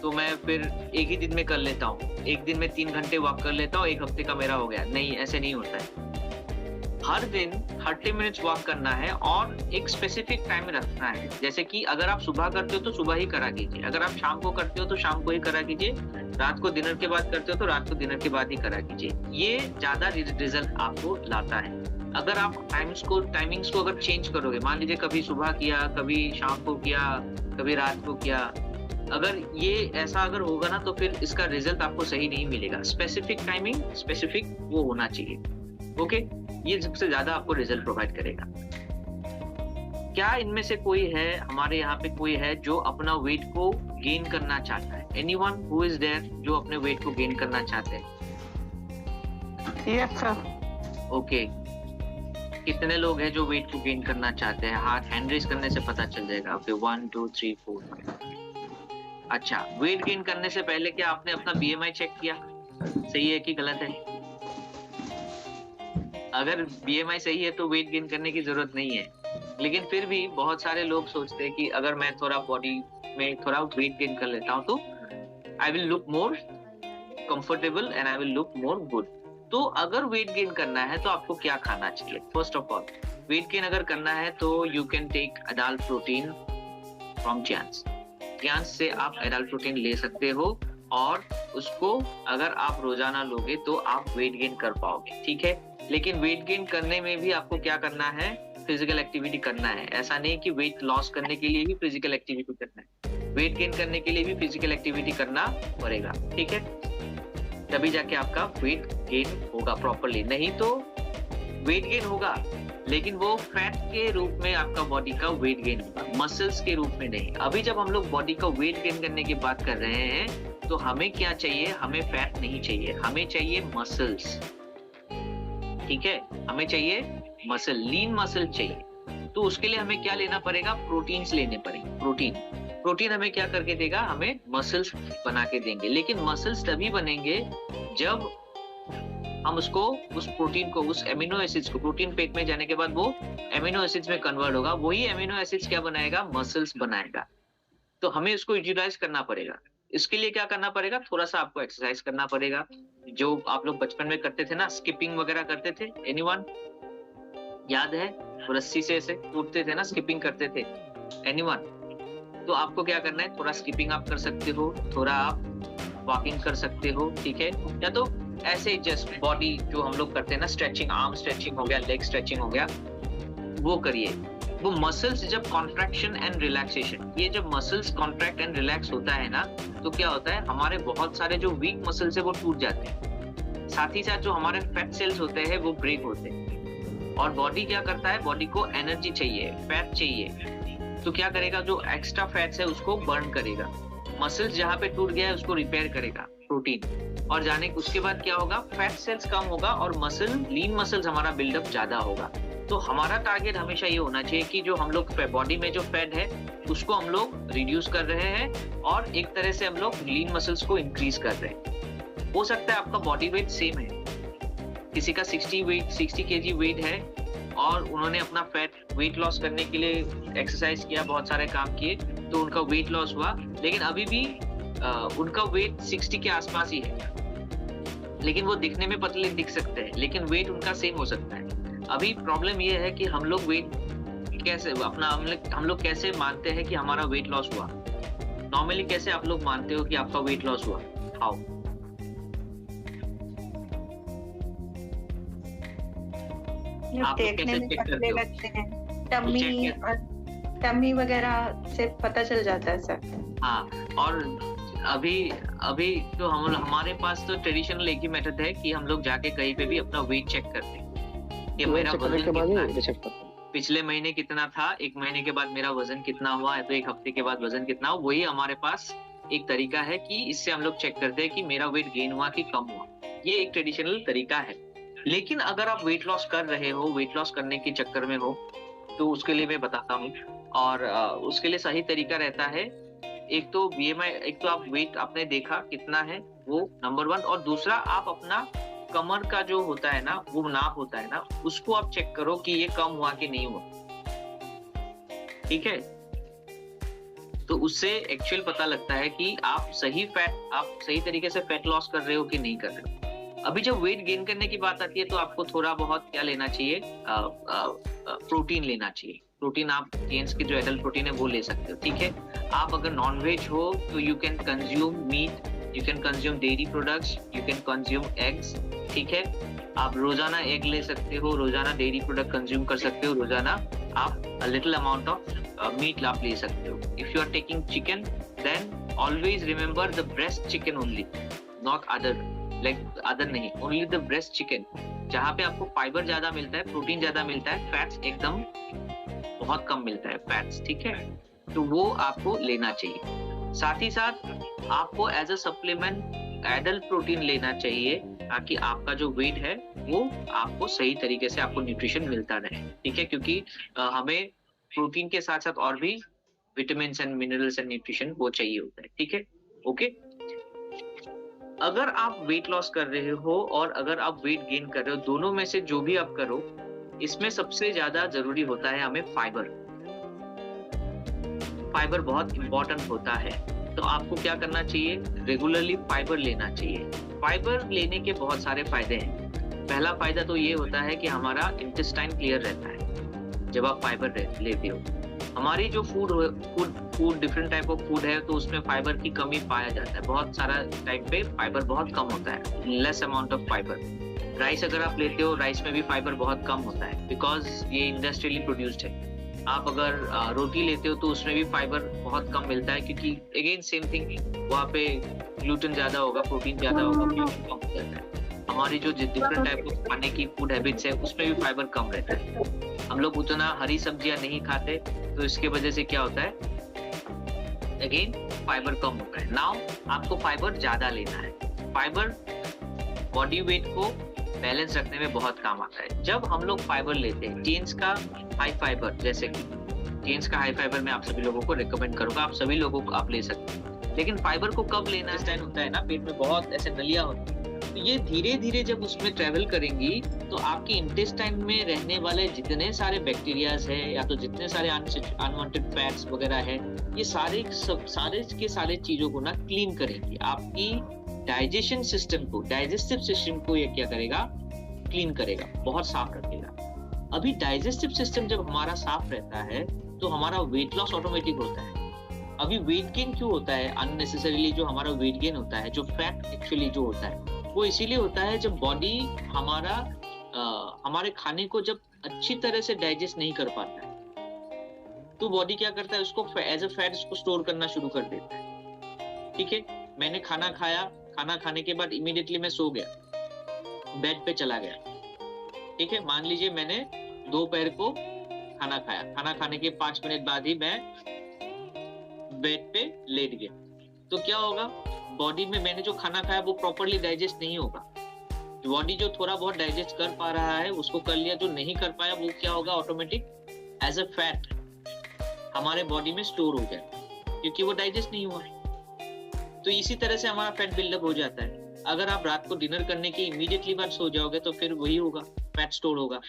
तो मैं फिर एक ही दिन में कर लेता हूँ। एक दिन में 3 घंटे वॉक कर लेता हूँ, एक हफ्ते का मेरा हो गया। नहीं, ऐसे नहीं होता है। हर दिन 30 मिनट्स वॉक करना है और एक स्पेसिफिक टाइम रखना है। जैसे कि अगर आप सुबह करते हो तो सुबह ही करा कीजिए, अगर आप शाम को करते हो तो शाम को ही करा कीजिए, रात को डिनर के बाद करते हो तो रात को डिनर के बाद ही करा कीजिए। ये ज्यादा रिजल्ट आपको लाता है। अगर आप टाइमिंग्स को अगर चेंज करोगे, मान लीजिए कभी सुबह किया, कभी शाम को किया, कभी रात को किया, अगर ये ऐसा अगर होगा ना तो फिर इसका रिजल्ट आपको सही नहीं मिलेगा। स्पेसिफिक टाइमिंग, स्पेसिफिक वो होना चाहिए। ओके, ये सबसे ज्यादा आपको रिजल्ट प्रोवाइड करेगा। क्या इनमें से कोई है, हमारे यहाँ पे कोई है जो अपना वेट को गेन करना चाहता है? एनीवन हु इज देयर जो अपने वेट को गेन करना चाहते हैं? Yes sir. ओके, कितने लोग हैं जो वेट को गेन करना चाहते हैं? हाथ हैंड रेज करने से पता चल जाएगा। ओके, 1 2 3 4 5। अच्छा, वेट गेन करने से पहले क्या आपने अपना BMI चेक किया? सही है कि गलत है? अगर BMI सही है तो वेट गेन करने की जरूरत नहीं है। लेकिन फिर भी बहुत सारे लोग सोचते हैं कि अगर मैं थोड़ा बॉडी में थोड़ा वेट गेन कर लेता हूँ तो I will look more comfortable and I will look more good. तो अगर वेट गेन करना है तो आपको क्या खाना चाहिए? First of all, weight gain अगर करना है तो you can take adult protein from जियांस से आप एडल्ट प्रोटीन ले सकते हो, और उसको अगर आप रोजाना लोगे तो आप वेट गेन कर पाओगे। ठीक है, लेकिन वेट गेन करने में भी आपको क्या करना है? फिजिकल एक्टिविटी करना है। ऐसा नहीं कि वेट लॉस करने के लिए ही फिजिकल एक्टिविटी करना है, वेट गेन करने के लिए भी फिजिकल एक्टिविटी करना पड़ेगा। ठीक है, तभी जाके आपका वेट गेन होगा प्रॉपरली। नहीं तो वेट गेन होगा लेकिन वो फैट के रूप में आपका बॉडी का वेट गेन होगा, मसल्स के रूप में नहीं। अभी जब हम लोग बॉडी का वेट गेन करने की बात कर रहे हैं तो हमें क्या चाहिए? हमें फैट नहीं चाहिए, हमें चाहिए मसल्स। ठीक है, हमें चाहिए मसल, लीन मसल चाहिए। तो उसके लिए हमें क्या लेना पड़ेगा? प्रोटीन्स लेने पड़ेंगे। प्रोटीन हमें क्या करके देगा? हमें मसल्स बना के देंगे। लेकिन मसल्स तभी बनेंगे जब हम उसको, उस प्रोटीन को, उस एमिनो एसिड्स को, प्रोटीन पेट में जाने के बाद वो एमिनो एसिड्स में कन्वर्ट होगा। वही एमिनो एसिड्स क्या बनाएगा? मसल्स बनाएगा। तो हमें उसको यूटिलाइज करना पड़ेगा। इसके लिए क्या करना पड़ेगा? थोड़ा सा आपको एक्सरसाइज करना पड़ेगा। जो आप लोग बचपन में करते थे ना, स्किपिंग वगैरह करते थे, एनीवन याद है? रस्सी से ऐसे कूदते थे ना, स्किपिंग करते थे, एनीवन? तो आपको क्या करना है? थोड़ा स्किपिंग आप कर सकते हो, थोड़ा आप वॉकिंग कर सकते हो। ठीक है, या तो ऐसे जस्ट बॉडी जो हम लोग करते हैं ना, स्ट्रेचिंग, आर्म स्ट्रेचिंग हो गया, लेग स्ट्रेचिंग हो गया, वो करिए। वो मसल्स जब कॉन्ट्रैक्शन एंड रिलैक्सेशन, ये जब मसल्स कॉन्ट्रैक्ट एंड रिलैक्स होता है ना, तो क्या होता है? हमारे बहुत सारे जो वीक मसल्स है वो टूट जाते हैं। साथ ही साथ जो हमारे फैट सेल्स होते हैं वो ब्रेक होते हैं। और बॉडी क्या करता है? बॉडी को एनर्जी चाहिए, फैट चाहिए, तो क्या करेगा? जो एक्स्ट्रा फैट्स है उसको बर्न करेगा। मसल्स जहाँ पे टूट गया है उसको रिपेयर करेगा प्रोटीन, और जाने उसके बाद क्या होगा? फैट सेल्स कम होगा और मसल, लीन मसल्स हमारा बिल्डअप ज्यादा होगा। तो हमारा टारगेट हमेशा ये होना चाहिए कि जो हम लोग बॉडी में जो फैट है उसको हम लोग रिड्यूस कर रहे हैं और एक तरह से हम लोग लीन मसल्स को इंक्रीज कर रहे हैं। हो सकता है आपका बॉडी वेट सेम है, किसी का 60 kg वेट है और उन्होंने अपना वेट लॉस करने के लिए एक्सरसाइज किया, बहुत सारे काम किए, तो उनका वेट लॉस हुआ, लेकिन अभी भी उनका वेट 60 के आसपास ही है, लेकिन वो दिखने में पतले दिख सकते हैं, लेकिन वेट उनका सेम हो सकता है। अभी प्रॉब्लम ये है कि हम लोग वेट कैसे अपना, हम लोग कैसे मानते हैं कि हमारा वेट लॉस हुआ? नॉर्मली कैसे आप लोग मानते हो कि आपका वेट लॉस हुआ? हाउ? देखने में पतले लगते हैं, टमी वगैरह से पता चल जाता है सर। हाँ, और अभी तो हमारे पास तो ट्रेडिशनल एक ही मेथड है कि हम लोग जाके कहीं पे भी अपना वेट चेक करते हैं कि मेरा वजन कितना है, पिछले महीने कितना था, एक महीने के बाद मेरा वजन कितना हुआ है, तो एक हफ्ते के बाद वजन कितना हुआ। वही हमारे पास एक तरीका है कि इससे हम लोग चेक करते हैं कि मेरा वेट गेन हुआ कि कम हुआ। ये एक ट्रेडिशनल तरीका है। लेकिन अगर आप वेट लॉस कर रहे हो, वेट लॉस करने के चक्कर में हो, तो उसके लिए मैं बताता हूँ, और उसके लिए सही तरीका रहता है, एक तो BMI, एक तो आप वेट आपने देखा कितना है वो नंबर 1, और दूसरा आप अपना कमर का जो होता है ना, वो नाप होता है ना, उसको आप चेक करो कि ये कम हुआ कि नहीं हुआ। ठीक है। तो उससे एक्चुअल पता लगता है कि आप सही तरीके से फैट लॉस कर रहे हो कि नहीं कर रहे हो। अभी जब वेट गेन करने की बात आती है तो आपको थोड़ा बहुत क्या लेना चाहिए, प्रोटीन लेना चाहिए। प्रोटीन आप गेन्स के जो एडल्ट प्रोटीन है वो ले सकते हो, ठीक है। आप अगर नॉन वेज हो तो you can consume meat, you can consume dairy products, you can consume eggs, ठीक है। आप रोजाना एग ले सकते हो, रोजाना डेयरी प्रोडक्ट कंज्यूम कर सकते हो, रोजाना आप लिटिल अमाउंट ऑफ मीट आप ले सकते हो। If you are taking chicken then always remember the breast chicken only, not other, like other नहीं, ओनली द ब्रेस्ट चिकन, जहाँ पे आपको फाइबर ज्यादा मिलता है, प्रोटीन ज्यादा मिलता है, फैट्स एकदम बहुत कम मिलता है फैट्स, ठीक है। तो वो आपको लेना चाहिए। साथ ही साथ आपको as a supplement adult protein लेना चाहिए ताकि आपका जो वेट है वो आपको सही तरीके से आपको न्यूट्रिशन मिलता रहे, ठीक है। क्योंकि हमें प्रोटीन के साथ साथ और भी vitamin and minerals and nutrition वो चाहिए होता है, ठीक है। ओके, अगर आप वेट लॉस कर रहे हो और अगर आप वेट गेन कर रहे हो, दोनों में से जो भी आप करो, इसमें सबसे ज्यादा जरूरी होता है हमें फाइबर। फाइबर बहुत इंपॉर्टेंट होता है, तो आपको क्या करना चाहिए, रेगुलरली फाइबर लेना चाहिए। फाइबर लेने के बहुत सारे फायदे हैं। पहला फायदा तो ये होता है कि हमारा इंटेस्टाइन क्लियर रहता है जब आप फाइबर लेते हो। हमारी जो food different type of food है तो उसमें फाइबर की कमी पाया जाता है। बहुत सारा टाइम पे फाइबर बहुत कम होता है, less amount of fibre. Rice अगर आप लेते हो, राइस में भी फाइबर बहुत कम होता है बिकॉज ये इंडस्ट्रियली प्रोड्यूस्ड है। आप अगर रोटी लेते हो तो उसमें भी फाइबर बहुत कम मिलता है क्योंकि अगेन सेम थिंग, वहाँ पे ग्लूटेन ज्यादा होगा, प्रोटीन ज्यादा होगा, प्रोटीन कम हो जाता है। हमारी जो डिफरेंट टाइप ऑफ खाने की फूड हैबिट्स है उसमें भी फाइबर कम रहता है। हम लोग उतना हरी सब्जियां नहीं खाते तो इसके वजह से क्या होता है, अगेन फाइबर कम होता है। नाउ आपको फाइबर ज्यादा लेना है। फाइबर बॉडी वेट को बैलेंस रखने में बहुत काम आता है। जब हम लोग फाइबर लेते हैं, जेन्स का हाई फाइबर, जैसे कि जेन्स का हाई फाइबर मैं आप सभी लोगों को रिकमेंड करूंगा, आप सभी लोगों को आप ले सकते हैं। लेकिन फाइबर को कब लेना है, स्टैंड होता है ना, पेट में बहुत ऐसे नलियां होती है, तो ये धीरे धीरे जब उसमें ट्रेवल करेंगी तो आपके इंटेस्टाइन में रहने वाले जितने सारे बैक्टीरियाज है या तो जितने सारे अनवांटेड फैट्स वगैरह है, ये सारे के सारे चीजों को ना क्लीन करेंगी। आपकी डाइजेशन सिस्टम को, डाइजेस्टिव सिस्टम को ये क्या करेगा, क्लीन करेगा, बहुत साफ रखेगा। अभी डाइजेस्टिव सिस्टम जब हमारा साफ रहता है तो हमारा वेट लॉस ऑटोमेटिक होता है। अभी वेट गेन क्यों होता है अननेसेसरीली, जो हमारा वेट गेन होता है, जो फैट एक्चुअली जो होता है वो इसीलिए होता है जब बॉडी हमारे खाने को जब अच्छी तरह से डाइजेस्ट नहीं कर पाता है तो बॉडी क्या करता है, उसको एज अ फैट उसको स्टोर करना शुरू कर देता है। ठीक है, मैंने खाना खाया, खाना खाने के बाद इमीडिएटली मैं सो गया, बेड पे चला गया। ठीक है, मान लीजिए मैंने दोपहर को खाना खाया, खाना खाने के 5 मिनट बाद ही मैं बेड पे लेट गया, तो क्या होगा, बॉडी में मैंने जो खाना खाया वो प्रॉपर्ली डाइजेस्ट नहीं होगा। बॉडी जो थोड़ा बहुत डाइजेस्ट कर पा रहा है उसको कर लिया, जो नहीं कर पाया वो क्या होगा, ऑटोमेटिक एज अ फैट हमारे बॉडी में स्टोर हो जाए क्योंकि वो डाइजेस्ट नहीं हुआ। तो इसी तरह से हमारा फैट बिल्डअप हो जाता है। अगर आप रात को डिनर करने के इमीडिएटली बाद सो जाओगे तो फिर वही होगा, फैट स्टोर होगा।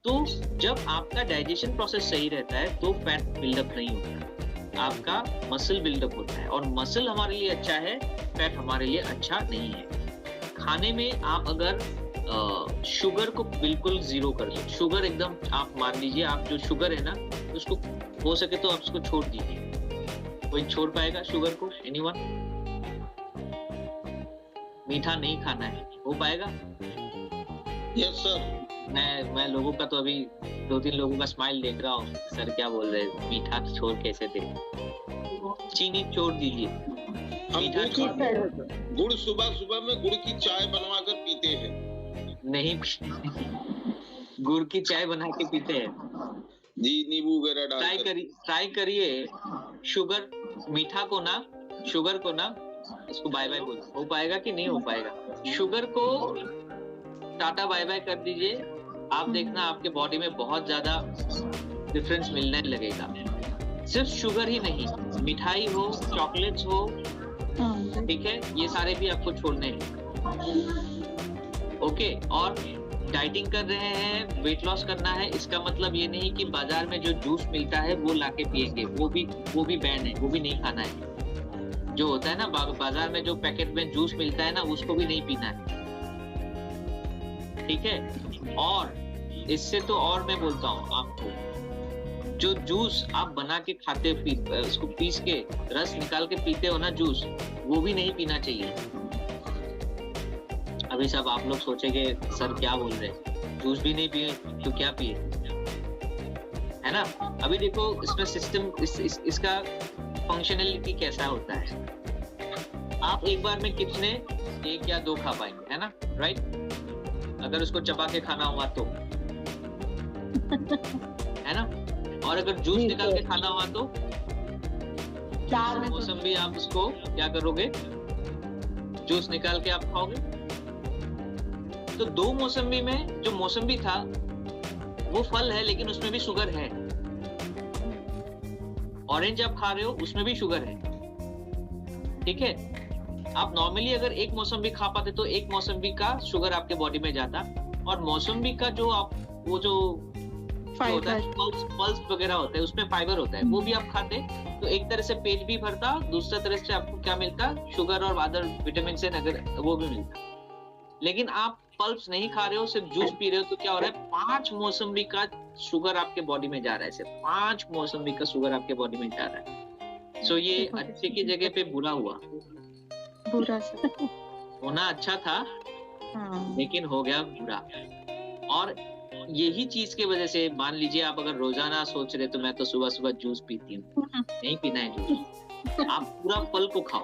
तो जब आपका डाइजेशन प्रोसेस सही रहता है तो फैट बिल्डअप नहीं होता, आपका मसल बिल्डअप होता है, और मसल हमारे लिए अच्छा है, फैट हमारे लिए अच्छा नहीं है। खाने में आप अगर शुगर को बिल्कुल जीरो कर दो, शुगर एकदम, आप मान लीजिए आप जो शुगर है ना उसको हो सके तो आप उसको छोड़ दीजिए। कोई छोड़ पाएगा शुगर को? एनीवन? मीठा नहीं खाना है, हो पाएगा? Yes sir. मैं लोगों का तो अभी 2-3 लोगों का स्माइल देख रहा हूँ, सर क्या बोल रहे हैं, मीठा छोड़ कैसे दे, चीनी छोड़ दीजिए, मीठा छोड़ दीजिए। गुड़ सुबह सुबह में गुड़ की चाय बनवा कर पीते हैं। नहीं गुड़ की चाय बना के पीते हैं जी, नींबू वगैरह डाल। ट्राई करिए शुगर, मीठा को ना, शुगर को ना, इसको बाय बाय बोल, हो पाएगा कि नहीं हो पाएगा? शुगर को टाटा बाय बाय कर दीजिए, आप देखना आपके बॉडी में बहुत ज्यादा डिफरेंस मिलने लगेगा। सिर्फ शुगर ही नहीं, मिठाई हो, चॉकलेट्स हो, ठीक है, ये सारे भी आपको छोड़ने हैं। ओके, और डाइटिंग कर रहे हैं, वेट लॉस करना है, इसका मतलब ये नहीं कि बाजार में जो जूस मिलता है वो लाके पिएंगे, वो भी बैन है, वो भी नहीं खाना है। जो होता है ना बाजार में जो पैकेट में जूस मिलता है ना, उसको भी नहीं पीना है, ठीक है। और इससे तो और मैं बोलता हूँ आपको, जो जूस आप बना के खाते उसको पीस के रस निकाल के पीते हो ना जूस, वो भी नहीं पीना चाहिए। अभी सब आप लोग सोचेंगे सर क्या बोल रहे हैं, जूस भी नहीं पिए तो क्या पिए, है ना। अभी देखो इसमें सिस्टम इसका फंक्शनलिटी कैसा होता है। आप एक बार में कितने 1 या 2 खा पाएंगे, है ना, राइट। अगर उसको चबा के खाना हुआ तो, है ना। और अगर जूस निकाल के खाना हुआ तो 4 मौसमी आप उसको क्या करोगे, जूस निकाल के आप खाओगे। तो 2 मौसमी में जो मौसमी था वो फल है, लेकिन उसमें भी शुगर है। ऑरेंज आप खा रहे हो, उसमें भी शुगर है, ठीक है। आप नॉर्मली अगर 1 मौसमी खा पाते तो 1 मौसमी का शुगर आपके बॉडी में जाता, और मौसमी का जो आप वो जो होता है पल्स वगैरह होता है, उसमें फाइबर होता है, वो भी आप खाते तो एक तरह से पेट भी भरता, दूसरा तरह से आपको क्या मिलता, शुगर और अदर विटामिन से अगर वो भी मिलता। लेकिन आप पल्प्स नहीं खा रहे हो, सिर्फ जूस पी रहे हो, तो क्या हो रहा है, 5 मौसमी का शुगर आपके बॉडी में जा रहा है, सिर्फ 5 मौसमी का शुगर आपके बॉडी में जा रहा है। सो ये अच्छे की जगह पे बुरा हुआ, बुरा सा होना अच्छा था, लेकिन हो गया बुरा। और यही चीज की वजह से मान लीजिए आप अगर रोजाना सोच रहे तो मैं तो सुबह सुबह जूस पीती हूँ, नहीं पीना है जूस। आप पूरा फल को खाओ,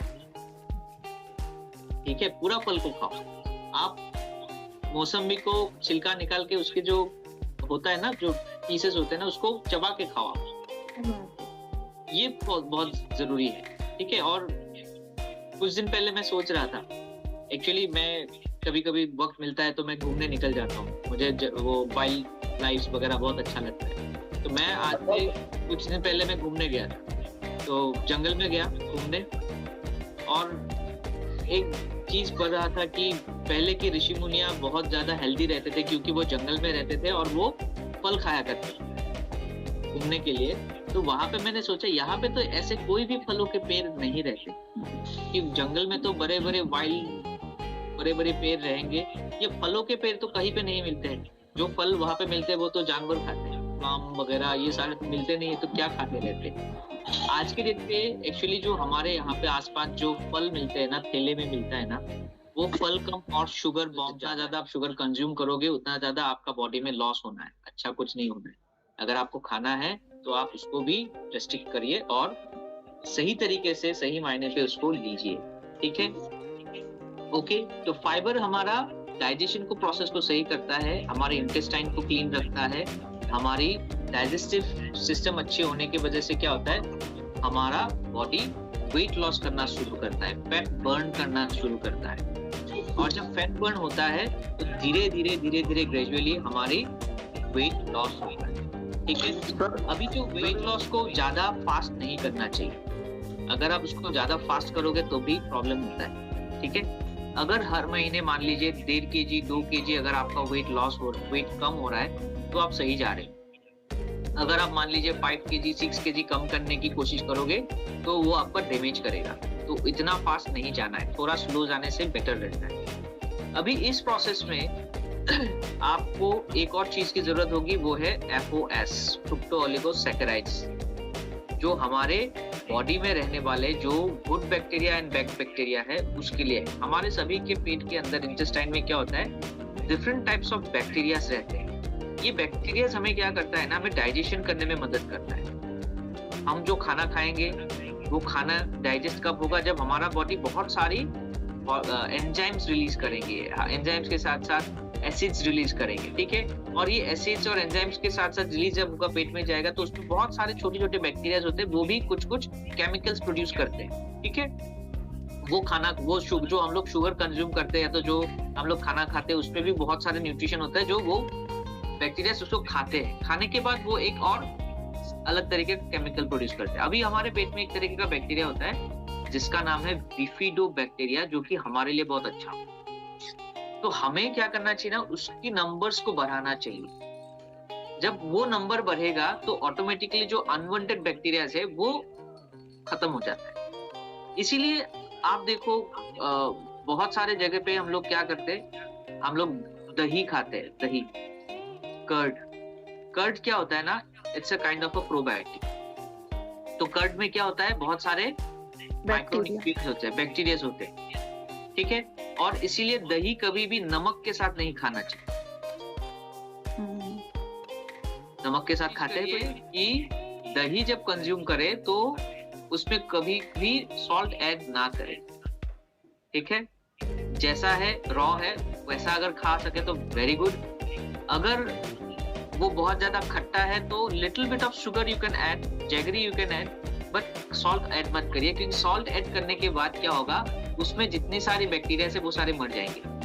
ठीक है, पूरा फल को खाओ। आप मौसमी को छिलका निकाल के उसके जो होता है ना, जो पीसेस होते हैं ना, उसको चबा के खाओ, ये बहुत जरूरी है, ठीक है। और कुछ दिन पहले मैं सोच रहा था, एक्चुअली मैं कभी कभी वक्त मिलता है तो मैं घूमने निकल जाता हूँ, मुझे वो वाइल्ड लाइफ वगैरह बहुत अच्छा लगता है। तो मैं आज से कुछ दिन पहले मैं घूमने गया था, तो जंगल में गया घूमने, और एक चीज पढ़ रहा था कि पहले के ऋषि मुनियां बहुत ज्यादा हेल्दी रहते थे, क्योंकि वो जंगल में रहते थे और वो फल खाया करते थे घूमने के लिए। तो वहां पे मैंने सोचा यहाँ पे तो ऐसे कोई भी फलों के पेड़ नहीं रहते, कि जंगल में तो बड़े बड़े पेड़ रहेंगे, ये फलों के पेड़ तो कहीं पे नहीं मिलते हैं। जो फल वहां पे मिलते हैं वो तो जानवर खाते हैं, आम वगैरह ये सारे तो मिलते नहीं है, तो क्या खाते रहते। आज के डेट पे एक्चुअली जो हमारे यहाँ पे आसपास जो फल मिलते हैं ना, ठेले में मिलता है ना, वो फल कम और शुगर बॉम्ब, जितना ज्यादा आप शुगर कंज्यूम करोगे उतना ज्यादा आपका बॉडी में लॉस होना है, अच्छा कुछ नहीं होना है। अगर आपको खाना है तो आप उसको भी रेस्ट्रिक्ट करिए और सही तरीके से सही मायने पे उसको लीजिए, ठीक है। ओके, तो फाइबर हमारा डाइजेशन को, प्रोसेस को सही करता है, हमारे इंटेस्टाइन को क्लीन रखता है, हमारी डाइजेस्टिव सिस्टम अच्छे होने की वजह से क्या होता है, हमारा बॉडी वेट लॉस करना शुरू करता है, फैट बर्न करना शुरू करता है। और जब फैट बर्न होता है तो धीरे धीरे ग्रेजुअली हमारी वेट लॉस होता है, ठीक है। अभी जो वेट लॉस को ज्यादा फास्ट नहीं करना चाहिए, अगर आप उसको ज्यादा फास्ट करोगे तो भी प्रॉब्लम होता है, ठीक है। अगर हर महीने मान लीजिए 1.5 kg 2 kg अगर आपका वेट कम हो रहा है तो आप सही जा रहे हैं। अगर आप मान लीजिए 5 kg 6 kg कम करने की कोशिश करोगे तो वो आपका डैमेज करेगा, तो इतना फास्ट नहीं जाना है, थोड़ा स्लो जाने से बेटर रहता है। अभी इस प्रोसेस में आपको एक और चीज की जरूरत होगी, वो है FOS, फ्रुक्टो ओलिगोसैकेराइड्स, जो हमारे बॉडी में रहने वाले जो good bacteria and bad bacteria है उसके लिए। हमारे सभी के पेट के अंदर इंटेस्टाइन में क्या होता है, डिफरेंट टाइप्स ऑफ बैक्टीरियाज रहते हैं। ये बैक्टीरियाज हमें क्या करता है ना, हमें डाइजेशन करने में मदद करता है। हम जो खाना खाएंगे वो खाना डाइजेस्ट कब होगा, जब हमारा बॉडी बहुत सारी एंजाइम्स रिलीज करेंगे, एंजाइम्स के साथ साथ एसिड्स रिलीज करेंगे, ठीक है। और ये एसिड्स और एंजाइम्स के साथ साथ रिलीज जब होगा पेट में जाएगा तो उसमें बहुत सारे छोटे छोटे बैक्टीरिया होते हैं, वो भी कुछ केमिकल्स प्रोड्यूस करते हैं, ठीक है। वो जो हम लोग शुगर कंज्यूम करते हैं, तो जो हम लोग खाना खाते हैं उसमें भी बहुत सारे न्यूट्रिशन होता है, जो वो बैक्टीरिया उसको खाते हैं, खाने के बाद वो एक और अलग तरीके का केमिकल प्रोड्यूस करते हैं। अभी हमारे पेट में एक तरीके का बैक्टीरिया होता है जिसका नाम है बिफिडोबैक्टीरिया, जो कि हमारे लिए बहुत अच्छा, तो हमें क्या करना चाहिए ना, उसकी नंबर्स को बढ़ाना चाहिए। जब वो नंबर बढ़ेगा तो ऑटोमेटिकली जो अनवांटेड बैक्टीरिया है वो खत्म हो जाता है। इसीलिए आप देखो बहुत सारे जगह पे हम लोग क्या करते हैं, हम लोग दही खाते हैं, दही, कर्ड क्या होता है ना, it's a kind of a probiotic. तो कर्ड में क्या होता है, बहुत सारे माइक्रोन्यूट्रिएंट्स होते हैं, बैक्टीरिया होते हैं, ठीक है। और इसीलिए दही कभी भी नमक के साथ नहीं खाना चाहिए। नमक के साथ खाते हैं कि दही जब कंज्यूम करे तो उसमें कभी भी सॉल्ट ऐड ना करें, ठीक है। जैसा है रॉ है वैसा अगर खा सके तो वेरी गुड। अगर वो बहुत ज्यादा खट्टा है तो little bit of sugar you can add, jaggery you can add, but salt add मत करिए, क्योंकि सॉल्ट ऐड करने के बाद क्या होगा, उसमें जितनी सारी बैक्टीरिया है वो सारे मर जाएंगे।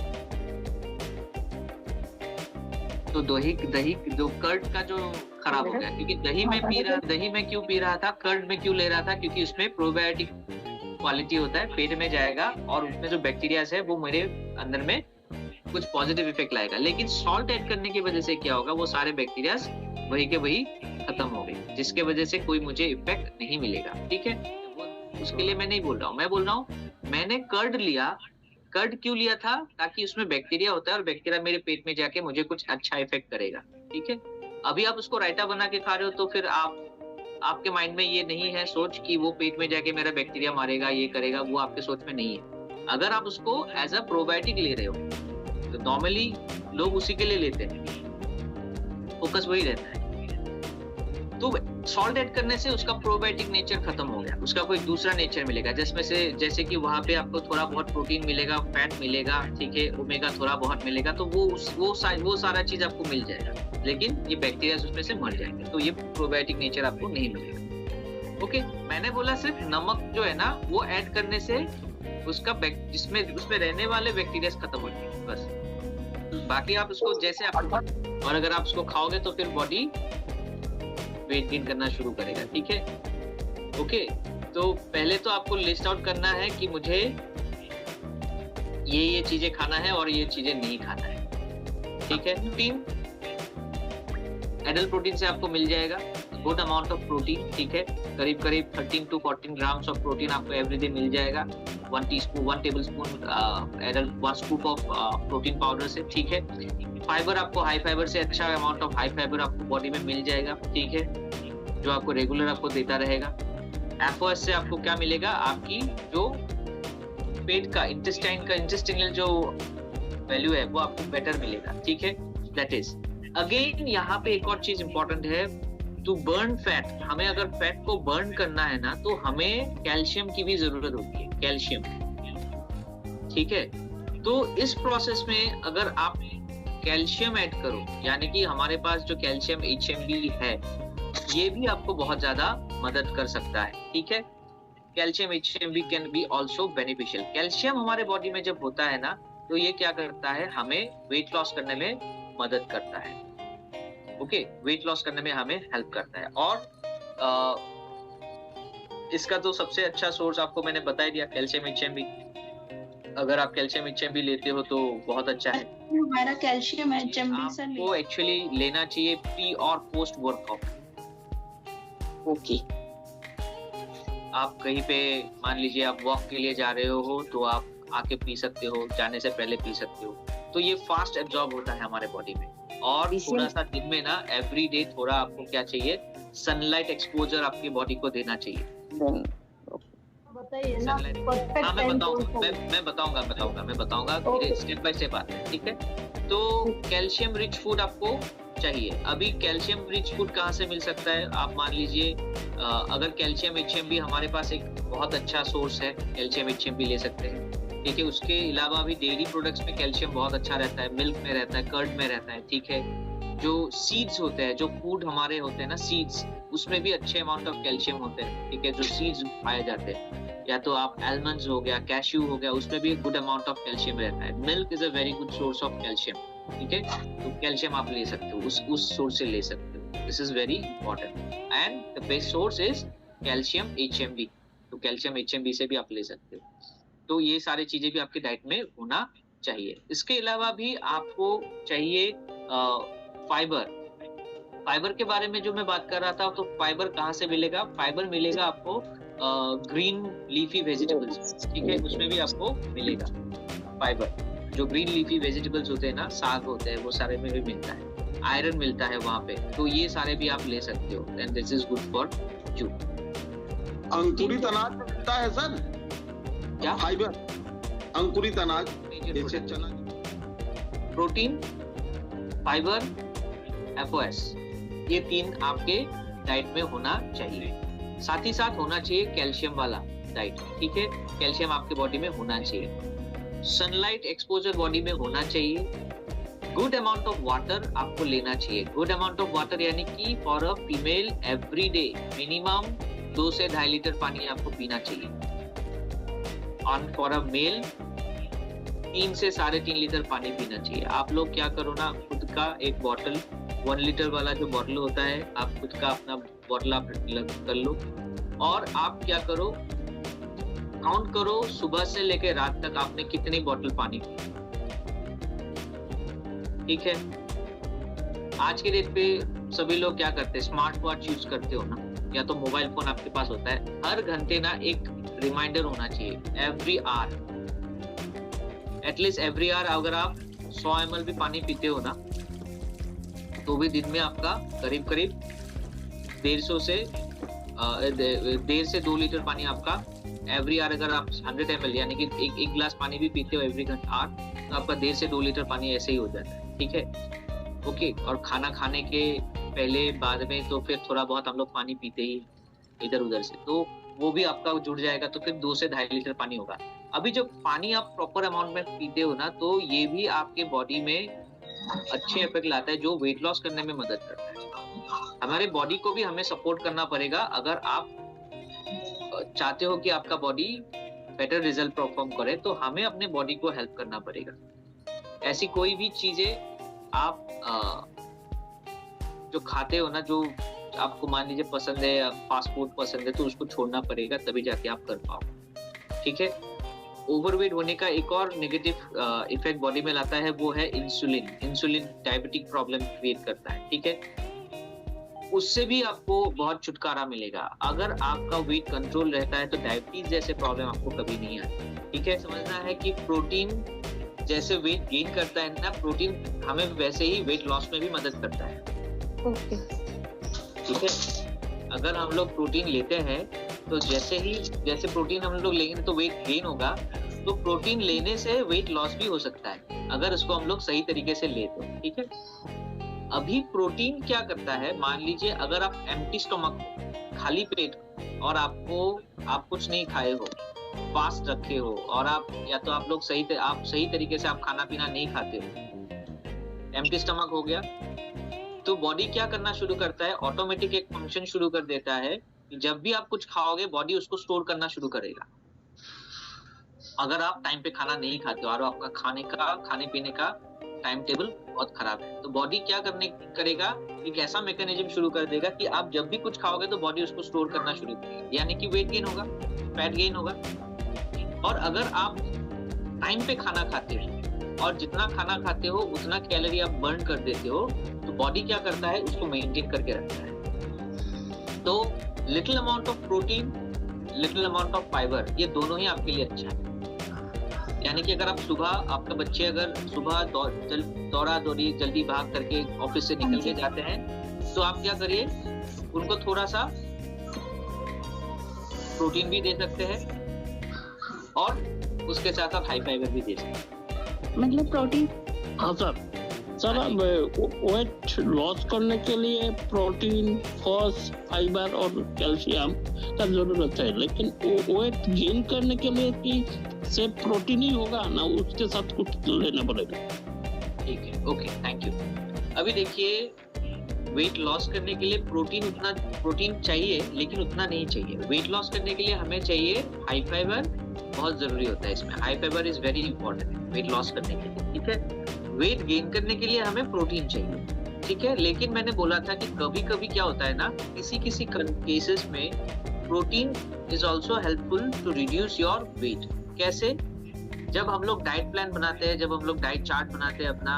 तो दही जो कर्ड का जो खराब हो गया, क्योंकि दही में क्यों पी रहा था, कर्ड में क्यों ले रहा था, क्योंकि उसमें प्रोबायोटिक क्वालिटी होता है, पेट में जाएगा और उसमें जो बैक्टीरिया है वो मेरे अंदर में कुछ पॉजिटिव इफेक्ट लाएगा। लेकिन सॉल्ट ऐड करने की वजह से क्या होगा, वो सारे बैक्टीरिया वही के वही खत्म हो गए, जिसके वजह से कोई मुझे इफेक्ट नहीं मिलेगा, ठीक है। उसके लिए मैं नहीं बोल रहा हूँ, मैं बोल रहा हूँ मैंने कर्ड लिया। कर्ड क्यों लिया था, ताकि उसमें बैक्टीरिया होता है और बैक्टीरिया मेरे पेट में जाके मुझे कुछ अच्छा इफेक्ट करेगा, ठीक है। अभी आप उसको रायता बना के खा रहे हो तो फिर आपके माइंड में ये नहीं है सोच कि वो पेट में जाके मेरा बैक्टीरिया मारेगा, ये करेगा, वो आपके सोच में नहीं है। अगर आप उसको एज अ प्रोबायोटिक ले रहे हो तो नॉर्मली लोग उसी के लिए लेते हैं, फोकस वही रहता है। तो सॉल्ट ऐड करने से उसका प्रोबायोटिक नेचर खत्म हो गया, उसका कोई दूसरा नेचर मिलेगा, जिसमें से जैसे कि वहां पे आपको थोड़ा बहुत प्रोटीन मिलेगा, फैट मिलेगा, ठीक है, ओमेगा थोड़ा बहुत मिलेगा, तो वो सारा चीज आपको मिल जाएगा, लेकिन ये बैक्टीरिया उसमें से मर जाएंगे, तो ये प्रोबायोटिक नेचर आपको नहीं मिलेगा। ओके, मैंने बोला सिर्फ नमक जो है ना वो ऐड करने से उसका जिसमें उसमें रहने वाले बैक्टीरिया खत्म हो जाएंगे, बस। बाकी आप उसको जैसे आप, और अगर आप उसको खाओगे तो फिर बॉडी वेट गेन करना शुरू करेगा, ठीक है। ओके, तो पहले तो आपको लिस्ट आउट करना है कि मुझे ये चीजें खाना है और ये चीजें नहीं खाना है, ठीक है। प्रोटीन, एडल्ट प्रोटीन से आपको मिल जाएगा गुड अमाउंट ऑफ प्रोटीन, ठीक है। करीब 13 to 14 ग्राम्स ऑफ प्रोटीन आपको एवरीडे मिल जाएगा। 1 tablespoon adult 1 scoop of protein powder से, ठीक है। फाइबर आपको हाई फाइबर से अच्छा अमाउंट ऑफ हाई फाइबर आपको बॉडी में मिल जाएगा, ठीक है, जो आपको रेगुलर आपको देता रहेगा। एफओएस से आपको क्या मिलेगा, आपकी जो पेट का इंटेस्टाइनल जो वैल्यू है वो आपको बेटर मिलेगा, ठीक है। दैट इज अगेन यहाँ पे एक और चीज इंपॉर्टेंट है, टू बर्न फैट, हमें अगर फैट को बर्न करना है ना तो हमें कैल्शियम की भी जरूरत होती है, कैल्शियम, ठीक है। तो इस प्रोसेस में अगर आप कैल्शियम ऐड करो, यानी कि हमारे पास जो कैल्शियम HMB है ये भी आपको बहुत ज्यादा मदद कर सकता है, ठीक है। Calcium HMB can be also beneficial. Calcium हमारे बॉडी में जब होता है ना तो ये क्या करता है, हमें वेट लॉस करने में मदद करता है, ओके, वेट लॉस करने में हमें हेल्प करता है। और इसका तो सबसे अच्छा सोर्स आपको मैंने बता दिया, कैल्शियम HMB। अगर आप कैल्शियम HMB लेते हो तो बहुत अच्छा है। हमारा कैल्शियम HMB सर आपको एक्चुअली लेना चाहिए प्री और पोस्ट वर्कआउट, ओके। आप कहीं पे मान लीजिए आप वॉक के लिए जा रहे हो तो आप आके पी सकते हो, जाने से पहले पी सकते हो, तो ये फास्ट एब्जॉर्ब होता है हमारे बॉडी में। और थोड़ा सा दिन में ना एवरी डे थोड़ा आपको क्या चाहिए, सनलाइट एक्सपोजर आपकी बॉडी को देना चाहिए। बताइए ना, हाँ मैं बताऊंगा स्टेप बाय स्टेप आते हैं, ठीक है। तो कैल्शियम रिच फूड आपको चाहिए। अभी कैल्शियम रिच फूड कहाँ से मिल सकता है, आप मान लीजिए अगर कैल्शियम HMB हमारे पास एक बहुत अच्छा सोर्स है, कैल्शियम HMB ले सकते हैं, ठीक है। उसके अलावा भी डेयरी प्रोडक्ट्स में कैल्शियम बहुत अच्छा रहता है, मिल्क में रहता है, कर्ड में रहता है, ठीक है। जो सीड्स होते हैं, जो फूड हमारे होते हैं ना सीड्स, उसमें भी अच्छे अमाउंट ऑफ कैल्शियम होते हैं, ठीक है, जो सीड्स पाए जाते हैं। या तो आप आलमंड्स हो गया, कैश्यू हो गया, उसमें भी गुड अमाउंट ऑफ कैल्शियम रहता है। Milk is a very good source of calcium, ठीक है। तो कैल्शियम आप ले सकते हो, उस सोर्स से ले सकते हो, this is very important. And the best source is calcium HMB, तो कैल्शियम HMB से भी आप ले सकते हो। तो ये सारी चीजें भी आपकी डाइट में होना चाहिए। इसके अलावा भी आपको चाहिए फाइबर के बारे में जो मैं बात कर रहा था, तो फाइबर कहाँ से मिलेगा? फाइबर मिलेगा आपको ग्रीन लीफी वेजिटेबल्स, ठीक है, उसमें भी आपको मिलेगा फाइबर। जो ग्रीन लीफी वेजिटेबल्स होते हैं ना, साग होते हैं, वो सारे में भी मिलता है। आयरन मिलता है वहाँ पे, तो ये सारे भी आप ले सकते हो, and this is good for you. अंकुरित अनाज मिलता है सर क्या? फाइबर, अंकुरित अनाज जैसे चना। प्रोटीन, फाइबर, एफओएस, ये 3 आपके डाइट में होना चाहिए। साथ ही साथ होना चाहिए कैल्शियम वाला डाइट, ठीक है, कैल्शियम आपके बॉडी में होना चाहिए। सनलाइट एक्सपोजर बॉडी में होना चाहिए। गुड अमाउंट ऑफ वाटर आपको लेना चाहिए। गुड अमाउंट ऑफ वाटर यानी कि for a female every day minimum 2 से 2.5 लीटर पानी आपको पीना चाहिए। और फॉर अ मेल 3 से 3.5 लीटर पानी पीना चाहिए। आप लोग क्या करो ना, खुद का एक बॉटल 1 लीटर वाला जो बॉटल होता है, आप खुद का अपना बॉटल आप कर लो, और आप क्या करो, काउंट करो सुबह से लेकर रात तक आपने कितनी बॉटल पानी पी, ठीक है। आज के डेट पे सभी लोग क्या करते हैं, स्मार्ट वॉच यूज करते हो ना, या तो मोबाइल फोन आपके पास होता है, हर घंटे ना एक रिमाइंडर होना चाहिए, every hour, at least every hour. अगर आप 100 ml भी पानी पीते हो ना, तो भी दिन में आपका करीब 1.5 से 2 लीटर पानी आपका एवरी आवर। अगर आप 100 ml यानी कि एक गिलास पानी भी पीते हो एवरी आवर, तो आपका 1.5 से 2 लीटर पानी ऐसे ही हो जाता है, ठीक है, ओके। और खाना खाने के पहले बाद में तो फिर थोड़ा बहुत हम लोग पानी पीते ही इधर उधर से, तो वो भी आपका जुड़ जाएगा, तो फिर 2 से 2.5 लीटर पानी होगा। अभी जो पानी आप प्रॉपर अमाउंट में पीते हो ना, तो ये भी आपके बॉडी में अच्छे इफेक्ट लाता है, जो वेट लॉस करने में मदद करता है। हमारे बॉडी को भी हमें सपोर्ट करना पड़ेगा। अगर आप चाहते हो कि आपका बॉडी बेटर रिजल्ट परफॉर्म करे, तो हमें अपने बॉडी को हेल्प करना पड़ेगा। ऐसी कोई भी चीजें आप जो खाते हो ना, जो आपको मान लीजिए पसंद है, फास्ट फूड पसंद है, तो उसको छोड़ना पड़ेगा, तभी जाके आप कर पाओ, ठीक है। ओवरवेट होने का एक और नेगेटिव इफेक्ट बॉडी में लाता है, वो है insulin. Insulin diabetic problem create करता है, ठीक है, उससे भी आपको बहुत छुटकारा मिलेगा। अगर आपका वेट कंट्रोल रहता है, तो डायबिटीज जैसे प्रॉब्लम आपको कभी नहीं आती, ठीक है। समझना है कि प्रोटीन जैसे वेट गेन करता है ना, प्रोटीन हमें वैसे ही वेट लॉस में भी मदद करता है, ओके, ठीक है। अगर हम लोग प्रोटीन लेते हैं, तो जैसे प्रोटीन हम लोग लेंगे तो वेट गेन होगा, तो प्रोटीन लेने से वेट लॉस भी हो सकता है, अगर उसको हम लोग सही तरीके से ले तो, ठीक है। अभी प्रोटीन क्या करता है, मान लीजिए अगर आप एम्प्टी स्टमक, खाली पेट, और आप कुछ नहीं खाए हो, फास्ट रखे हो, और आप या तो आप लोग सही तरीके से आप खाना पीना नहीं खाते हो, एम्प्टी स्टमक हो गया, तो बॉडी क्या करना शुरू करता है, ऑटोमेटिक एक फंक्शन शुरू कर देता है कि जब भी आप कुछ खाओगे, बॉडी उसको स्टोर करना शुरू करेगा। अगर आप टाइम पे खाना नहीं खाते हो और आपका खाने पीने का टाइम टेबल बहुत खराब है, तो बॉडी क्या करेगा, एक ऐसा मैकेनिज्म शुरू कर देगा कि आप जब भी कुछ खाओगे तो बॉडी उसको स्टोर करना शुरू करेगी, यानी कि वेट गेन होगा, फैट गेन होगा। और अगर आप टाइम पे खाना खाते हो और जितना खाना खाते हो उतना कैलोरी आप बर्न कर देते हो, तो बॉडी क्या करता है, उसको मेंटेन करके रखता है। तो little amount of protein, little amount of fibre, ये दोनों ही आपके लिए अच्छा है। यानी कि अगर आप सुबह, आपके बच्चे अगर सुबह दौड़ा दौड़ी जल्दी भाग करके ऑफिस से निकल के जाते हैं, तो आप क्या करिए, उनको थोड़ा सा प्रोटीन भी दे सकते हैं और उसके साथ साथ हाई फाइबर भी दे सकते हैं। मतलब प्रोटीन, हाँ सर वेट लॉस करने के लिए प्रोटीन, फॉस्फेट, फाइबर और कैल्शियम का जरूरत है, लेकिन वेट गेन करने के लिए कि सिर्फ प्रोटीन ही होगा ना, उसके साथ कुछ लेना पड़ेगा। ठीक है, ओके, थैंक यू। अभी देखिए, वेट लॉस करने के लिए प्रोटीन चाहिए, लेकिन उतना नहीं चाहिए। वेट लॉस करने के लिए हमें चाहिए हाई फाइबर, बहुत जरूरी होता है इसमें। High fibre is very important weight loss करने के लिए, ठीक है। वेट गेन करने के लिए हमें प्रोटीन चाहिए, ठीक है। लेकिन मैंने बोला था कि कभी कभी क्या होता है ना, किसी केसेस में protein is also helpful to reduce your weight. कैसे? जब हम लोग डाइट प्लान बनाते हैं, जब हम लोग डाइट चार्ट बनाते हैं अपना,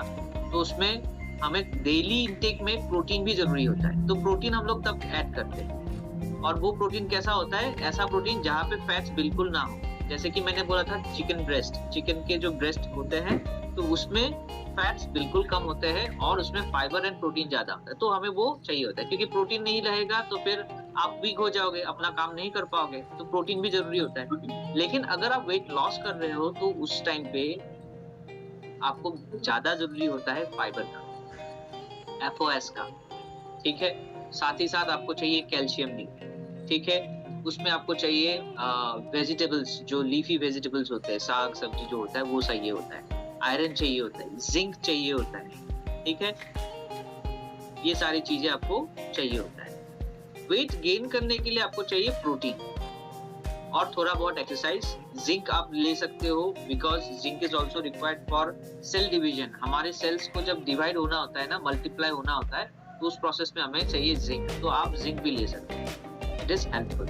तो उसमें हमें डेली इंटेक में प्रोटीन भी जरूरी होता है। तो प्रोटीन हम लोग तब ऐड करते हैं, और वो प्रोटीन कैसा होता है? ऐसा प्रोटीन जहाँ पे फैट्स बिल्कुल ना हो। जैसे कि मैंने बोला था चिकन ब्रेस्ट, चिकन के जो ब्रेस्ट होते हैं तो उसमें फैट्स बिल्कुल कम होते हैं और उसमें फाइबर एंड प्रोटीन ज्यादा होता है। तो हमें वो चाहिए होता है, क्योंकि प्रोटीन नहीं रहेगा तो फिर आप वीक हो जाओगे, अपना काम नहीं कर पाओगे। तो प्रोटीन भी जरूरी होता है। लेकिन अगर आप वेट लॉस कर रहे हो तो उस टाइम पे आपको ज्यादा जरूरी होता है फाइबर का, FOS का, ठीक है। साथ ही साथ आपको चाहिए कैल्शियम भी, ठीक है। उसमें आपको चाहिए वेजिटेबल्स, जो लीफी वेजिटेबल्स होते हैं, साग सब्जी जो होता है वो चाहिए होता है। आयरन चाहिए होता है, जिंक चाहिए होता है, ठीक है। ये सारी चीजें आपको चाहिए होता है। वेट गेन करने के लिए आपको चाहिए प्रोटीन और थोड़ा बहुत एक्सरसाइज। जिंक आप ले सकते हो, because zinc is also required for sale division. हमारे सेल्स को जब डिवाइड होना होता है ना, मल्टीप्लाई होना होता है, तो उस प्रोसेस में हमें चाहिए जिंक, तो आप जिंक भी ले सकते हैं। इट इज हेल्पफुल,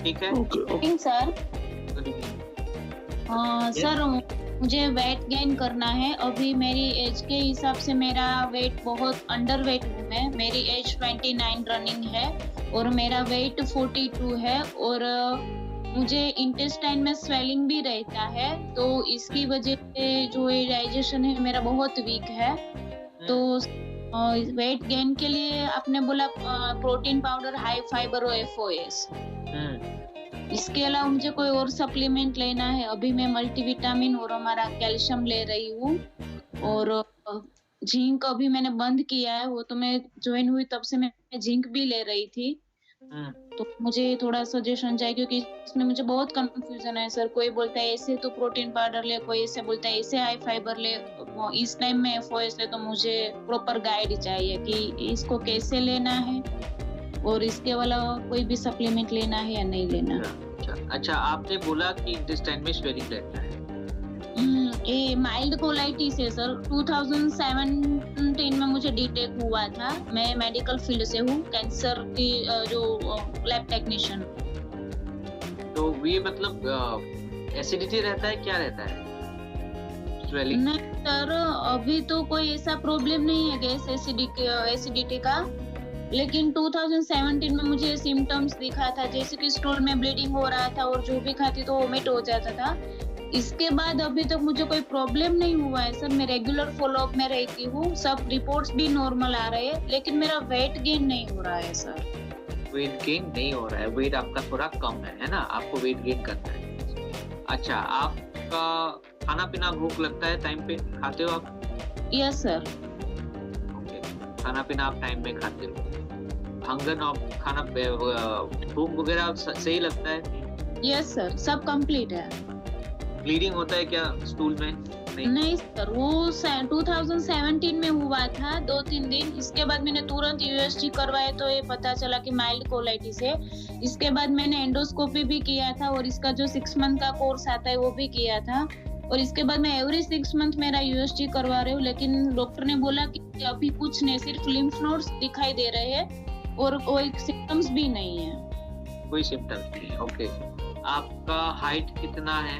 ठीक है। सर सर मुझे वेट गेन करना है। अभी मेरी एज के हिसाब से मेरा वेट बहुत अंडर वेट हूँ मैं। मेरी एज 29 रनिंग है और मेरा वेट 42 है, और मुझे इंटेस्टाइन में स्वेलिंग भी रहता है। तो इसकी वजह से जो डाइजेशन है मेरा बहुत वीक है। तो वेट गेन के लिए आपने बोला प्रोटीन पाउडर, हाई फाइबर और FOS। इसके अलावा मुझे कोई और सप्लीमेंट लेना है। अभी मैं मल्टीविटामिन और हमारा कैल्शियम ले रही हूँ, और जिंक अभी मैंने बंद किया है। वो तो मैं ज्वाइन हुई तब से मैं जिंक भी ले रही थी। तो मुझे थोड़ा सजेशन चाहिए, क्योंकि इसमें मुझे बहुत कंफ्यूजन है सर। कोई बोलता है ऐसे तो प्रोटीन पाउडर ले, कोई ऐसे बोलता है ऐसे हाई फाइबर ले, इस टाइम में FOS ले। तो मुझे प्रॉपर गाइड चाहिए कि इसको कैसे लेना है और इसके वाला कोई भी सप्लीमेंट लेना है या नहीं लेना। अच्छा, आपने बोला कि इंटेस्टाइन में स्वेलिंग रहता है। ये माइल्ड कोलाइटिस है सर। 2017 में मुझे डिटेक्ट हुआ था। मैं मेडिकल फील्ड से हूँ, कैंसर की जो लैब टेक्नीशियन। तो ये मतलब एसिडिटी रहता है, क्या रहता है? स्वेलिंग? नहीं सर, अभी तो कोई ऐसा प्रॉब्लम नहीं है गैस एसिडिटी का। लेकिन 2017 में मुझे सिम्टम्स दिखा था, जैसे कि स्टूल में ब्लीडिंग हो रहा था और जो भी खाती तो वोमिट हो जाता था। इसके बाद अभी तक मुझे कोई प्रॉब्लम नहीं हुआ है सर। मैं रेगुलर फॉलोअप में रहती हूँ, सब रिपोर्ट्स भी नॉर्मल आ रहे हैं, लेकिन मेरा वेट गेन नहीं हो रहा है सर। वेट गेन नहीं हो रहा है, वेट आपका थोड़ा कम है ना? आपको वेट गेन करना है। अच्छा, आपका खाना पीना, भूख लगता है टाइम पे खाते हो आप? Yes sir. खाना पीना आप टाइम पे खाते हो? हंगर और खाना भूख वगैरह सही लगता है? यस सर, सब कंप्लीट है। ब्लीडिंग होता है क्या स्टूल में? नहीं सर, वो 2017 में हुआ था 2-3 दिन। इसके बाद मैंने तुरंत USG करवाए तो ये पता चला कि माइल्ड कोलाइटिस है। इसके बाद मैंने एंडोस्कोपी भी किया था और इसका जो 6 मंथ का कोर्स आता है वो भी किया था। और इसके बाद मैं एवरी 6 मंथ मेरा USG करवा रही हूँ। लेकिन डॉक्टर ने बोला कि अभी कुछ नहीं, सिर्फ लिम्फ नोड्स दिखाई दे रहे हैं और कोई सिम्टम्स भी नहीं है। कोई सिम्टम्स नहीं है, ओके। आपका हाइट कितना है?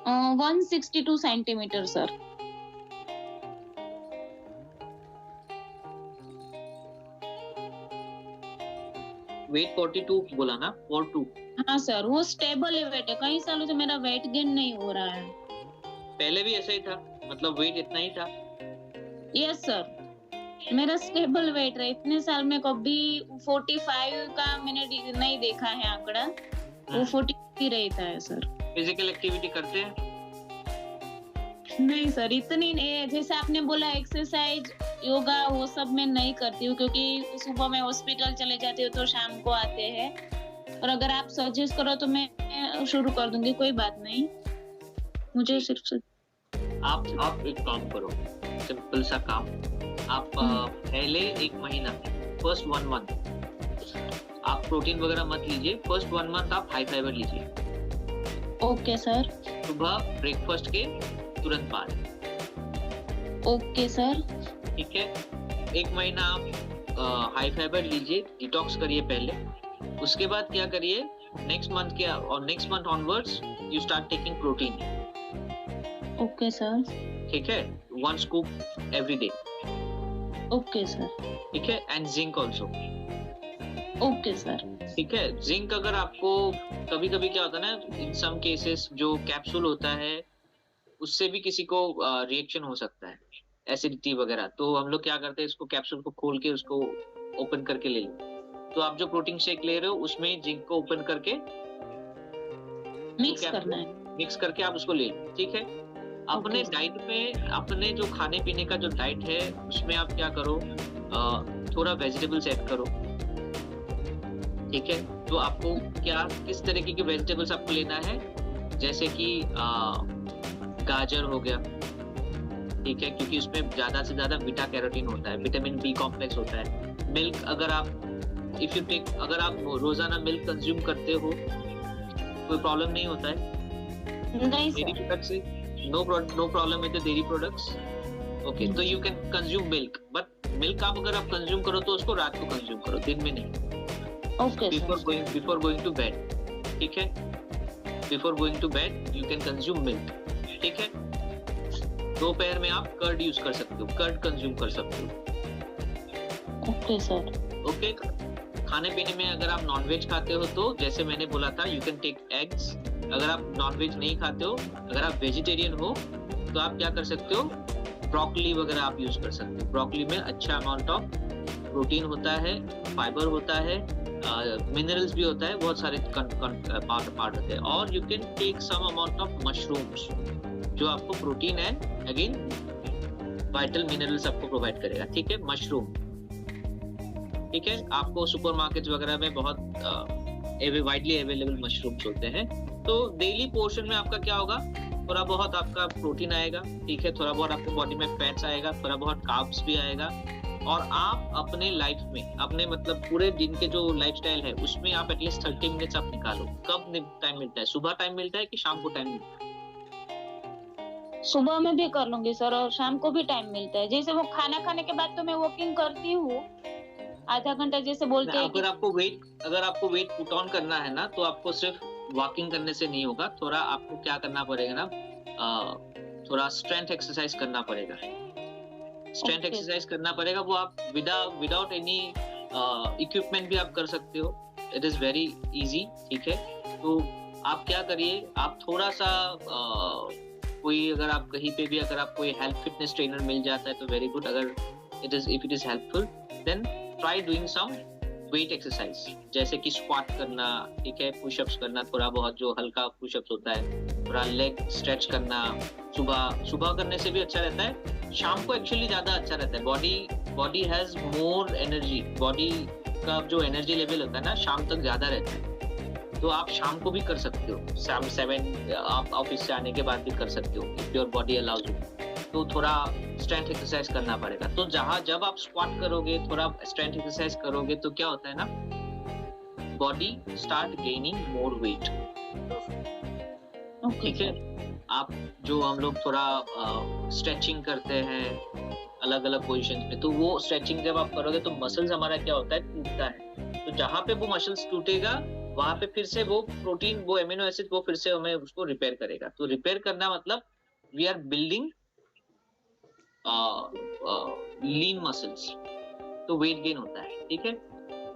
162 सेंटीमीटर सर। वेट 42 बोला ना? 42? हाँ सर, वो स्टेबल है वेट है। कई सालों से मेरा वेट गेन नहीं हो रहा है। पहले भी ऐसा ही था, मतलब वेट इतना ही था? यस सर, मेरा स्टेबल वेट रहा। इतने साल में कभी 45 का मैंने नहीं देखा है आंकड़ा। वो 40 रहता है सर। फिजिकल एक्टिविटी करते हैं? नहीं सर, इतनी नहीं। जैसे आपने बोला एक्सरसाइज, योगा, वो सब मैं नहीं करती हूँ, क्योंकि सुबह में हॉस्पिटल चले जाती हूँ तो शाम को आते हैं। और अगर आप सजेस्ट करो तो मैं शुरू कर दूंगी, कोई बात नहीं। मुझे सिर्फ आप एक काम करो, सिंपल सा काम। आप पहले 1 महीना, फर्स्ट 1 मंथ आप प्रोटीन वगैरह मत लीजिए। फर्स्ट 1 मंथ आप हाई फाइबर लीजिए। Okay sir. सुबह ब्रेकफास्ट के तुरंत बाद। Okay sir. ठीक है, 1 महीना आप हाई फाइबर लीजिए, डिटॉक्स करिए पहले। उसके बाद क्या करिए, next month onwards you start taking protein. Okay sir. ठीक है, 1 scoop every day. Okay sir. ठीक है, and zinc also. Okay sir. ठीक है, जिंक अगर आपको कभी कभी क्या होता है ना, इन सम केसेस जो कैप्सूल होता है उससे भी किसी को रिएक्शन हो सकता है, एसिडिटी वगैरह. तो हम लोग क्या करते हैं, इसको कैप्सूल को खोल के उसको ओपन करके ले लो. तो आप जो प्रोटीन शेक ले रहे हो उसमें जिंक को ओपन करके मिक्स करना है. मिक्स करके आप उसको ले लो. ठीक है, अपने डाइट में, अपने जो खाने पीने का जो डाइट है उसमें आप क्या करो, थोड़ा वेजिटेबल्स ऐड करो. ठीक है, तो आपको क्या किस तरीके के वेजिटेबल्स आपको लेना है, जैसे कि गाजर हो गया. ठीक है, क्योंकि उसमें ज्यादा से ज्यादा बीटा कैरोटीन होता है, विटामिन बी कॉम्प्लेक्स होता है. मिल्क अगर आप इफ यू टेक, अगर आप रोजाना मिल्क कंज्यूम करते हो कोई प्रॉब्लम नहीं होता है. नहीं डेयरी सर. प्रोडक्ट्स से no problem with the dairy products. Okay, तो you can consume milk, but milk आप अगर आप कंज्यूम करो तो उसको रात को कंज्यूम करो, दिन में नहीं. Okay before going to bed. ठीक है, before going to bed you can consume milk. ठीक है, दोपहर में आप कर्ड यूज कर सकते हो, कर्ड कंज्यूम कर सकते हो. Okay sir. ओके, खाने पीने में अगर आप नॉनवेज खाते हो तो जैसे मैंने बोला था, यू कैन टेक एग्स. अगर आप नॉनवेज नहीं खाते हो, अगर आप वेजिटेरियन हो तो आप क्या कर सकते हो, ब्रोकली वगैरह आप यूज कर सकते हो. ब्रोकली में अच्छा अमाउंट ऑफ प्रोटीन होता है, फाइबर होता है, मिनरल्स भी होता है, बहुत सारे पार्ट होते हैं. और you can take some amount of mushrooms जो आपको protein and again vital minerals आपको प्रोवाइड करेगा. ठीक है, मशरूम. ठीक है, आपको सुपरमार्केट्स वगैरह में बहुत वाइडली अवेलेबल मशरूम्स होते हैं. तो डेली पोर्शन में आपका क्या होगा, थोड़ा बहुत आपका प्रोटीन आएगा. ठीक है, थोड़ा बहुत आपको बॉडी में फैट्स आएगा, थोड़ा बहुत कार्ब्स भी आएगा. और आप अपने लाइफ में, अपने मतलब पूरे दिन के जो लाइफस्टाइल है उसमें आप एटलीस्ट 30 मिनट्स आप निकालो. कब टाइम मिलता है, सुबह टाइम मिलता है कि शाम को टाइम मिलता है? सुबह में भी कर लूंगी सर, और शाम को भी टाइम मिलता है. जैसे वो खाना खाने के बाद तो मैं वॉकिंग करती हूँ आधा घंटा, जैसे बोलते हैं. अगर आपको वेट पुट ऑन करना है ना, तो आपको सिर्फ वॉकिंग करने से नहीं होगा. थोड़ा आपको क्या करना पड़ेगा ना, थोड़ा स्ट्रेंथ एक्सरसाइज करना पड़ेगा. स्ट्रेंथ एक्सरसाइज करना पड़ेगा, वो आप विदाउट एनी इक्विपमेंट भी आप कर सकते हो. It is very easy. ठीक है, तो आप क्या करिए, आप थोड़ा सा कोई, अगर आप कहीं पे भी अगर आप कोई हेल्थ फिटनेस ट्रेनर मिल जाता है तो वेरी गुड. अगर if it is helpful then try doing some weight exercise, जैसे कि स्क्वाट करना. ठीक है, पुशअप्स करना, थोड़ा बहुत जो हल्का पुशअप्स होता है, थोड़ा लेग स्ट्रेच करना. सुबह करने से भी अच्छा रहता है, शाम को एक्चुअली ज्यादा अच्छा रहता है. Body has more energy. Body का जो एनर्जी लेवल होता है ना, शाम तक ज्यादा रहता है. तो आप शाम को भी कर सकते हो, शाम 7 आप ऑफिस से आने के बाद भी कर सकते हो, if your body allows you. तो थोड़ा स्ट्रेंथ एक्सरसाइज करना पड़ेगा. तो जब आप स्क्वाट करोगे, थोड़ा स्ट्रेंथ एक्सरसाइज करोगे, तो क्या होता है ना, body start gaining more weight. ठीक है, आप जो हम लोग थोड़ा स्ट्रेचिंग करते हैं अलग अलग पोजीशंस में, तो वो स्ट्रेचिंग जब आप करोगे तो मसल्स हमारा क्या होता है, टूटता है. तो जहाँ पे वो मसल्स टूटेगा वहां पे फिर से वो प्रोटीन, वो एमिनो एसिड, वो फिर से हमें उसको रिपेयर करेगा. तो रिपेयर करना मतलब we are building lean muscles, तो वेट गेन होता है. ठीक है,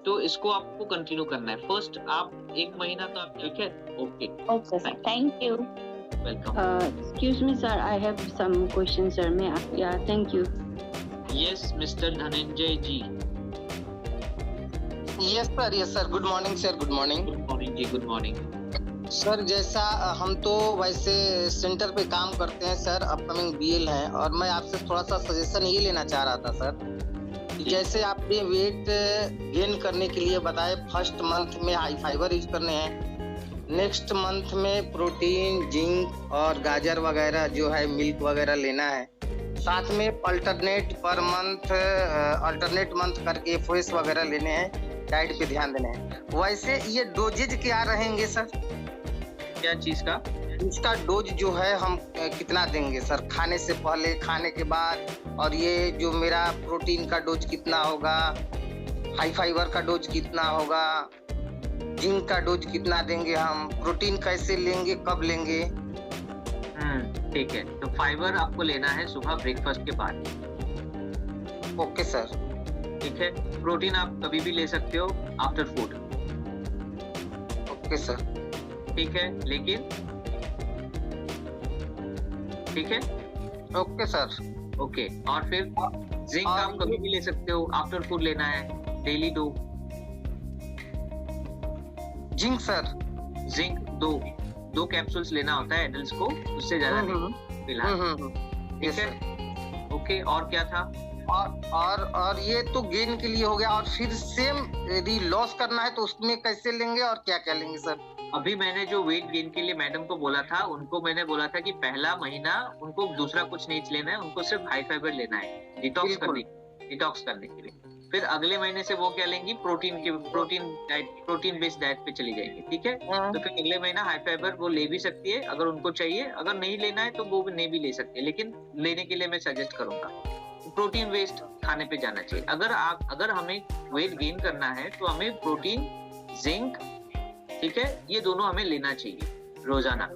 तो इसको आपको कंटिन्यू करना है. फर्स्ट आप 1 महीना तो आप. ठीक है, okay okay sir, thank you. Welcome. Excuse me, sir. I have some questions, sir. Yeah, thank you. Yes mister Dhananjay ji. Yes sir. Good morning sir. Good morning. Good morning ji. Good morning sir. जैसा हम तो वैसे centre पे काम करते हैं sir, upcoming BL हैं, और मैं आपसे थोड़ा सा सजेशन ये लेना चाह रहा था सर, कि जैसे आपने वेट गेन करने के लिए बताए, फर्स्ट मंथ में हाई फाइबर यूज करने हैं, नेक्स्ट मंथ में प्रोटीन, जिंक और गाजर वगैरह जो है, मिल्क वगैरह लेना है, साथ में अल्टरनेट मंथ करके FOS वगैरह लेने हैं, डाइट पे ध्यान देना है. वैसे ये डोजेज क्या रहेंगे सर? क्या चीज का? इसका डोज जो है हम कितना देंगे सर, खाने से पहले, खाने के बाद, और ये जो मेरा प्रोटीन का डोज कितना होगा, हाई फाइबर का डोज कितना होगा, जिंक का डोज कितना देंगे हम, प्रोटीन कैसे लेंगे, कब लेंगे? ठीक है, तो फाइबर आपको लेना है सुबह ब्रेकफास्ट के बाद। Okay sir. ठीक है, प्रोटीन आप कभी भी ले सकते हो आफ्टर फूड। Okay sir. ठीक है, लेकिन ठीक है, ओके सर। ओके। और फिर जिंक आप कभी भी ले सकते हो, आफ्टर फूड लेना है daily 2 zinc sir. Zinc 2 capsules लेना होता है एडल्ट्स को, उससे ज्यादा नहीं फिलहाल। ठीक है, ओके। और क्या था? और ये तो गेन के लिए हो गया, और फिर सेम यदि लॉस करना है तो उसमें कैसे लेंगे और क्या क्या लेंगे सर? अभी मैंने जो वेट गेन के लिए मैडम को बोला था, उनको मैंने बोला था कि पहला महीना उनको दूसरा कुछ नहीं लेना है, उनको सिर्फ हाई फाइबर लेना है डिटॉक्स करने के लिए। फिर अगले महीने से वो क्या लेंगी, प्रोटीन बेस्ड डाइट पे चली जाएंगी। ठीक है, तो फिर अगले महीना हाई फाइबर वो ले भी सकती है अगर उनको चाहिए, अगर नहीं लेना है तो वो भी नहीं भी ले सकती है, लेकिन लेने के लिए मैं सजेस्ट करूंगा प्रोटीन बेस्ड खाने पे जाना चाहिए। अगर हमें वेट गेन करना है तो हमें प्रोटीन, जिंक, ठीक है, ये दोनों हमें लेना चाहिए रोजाना।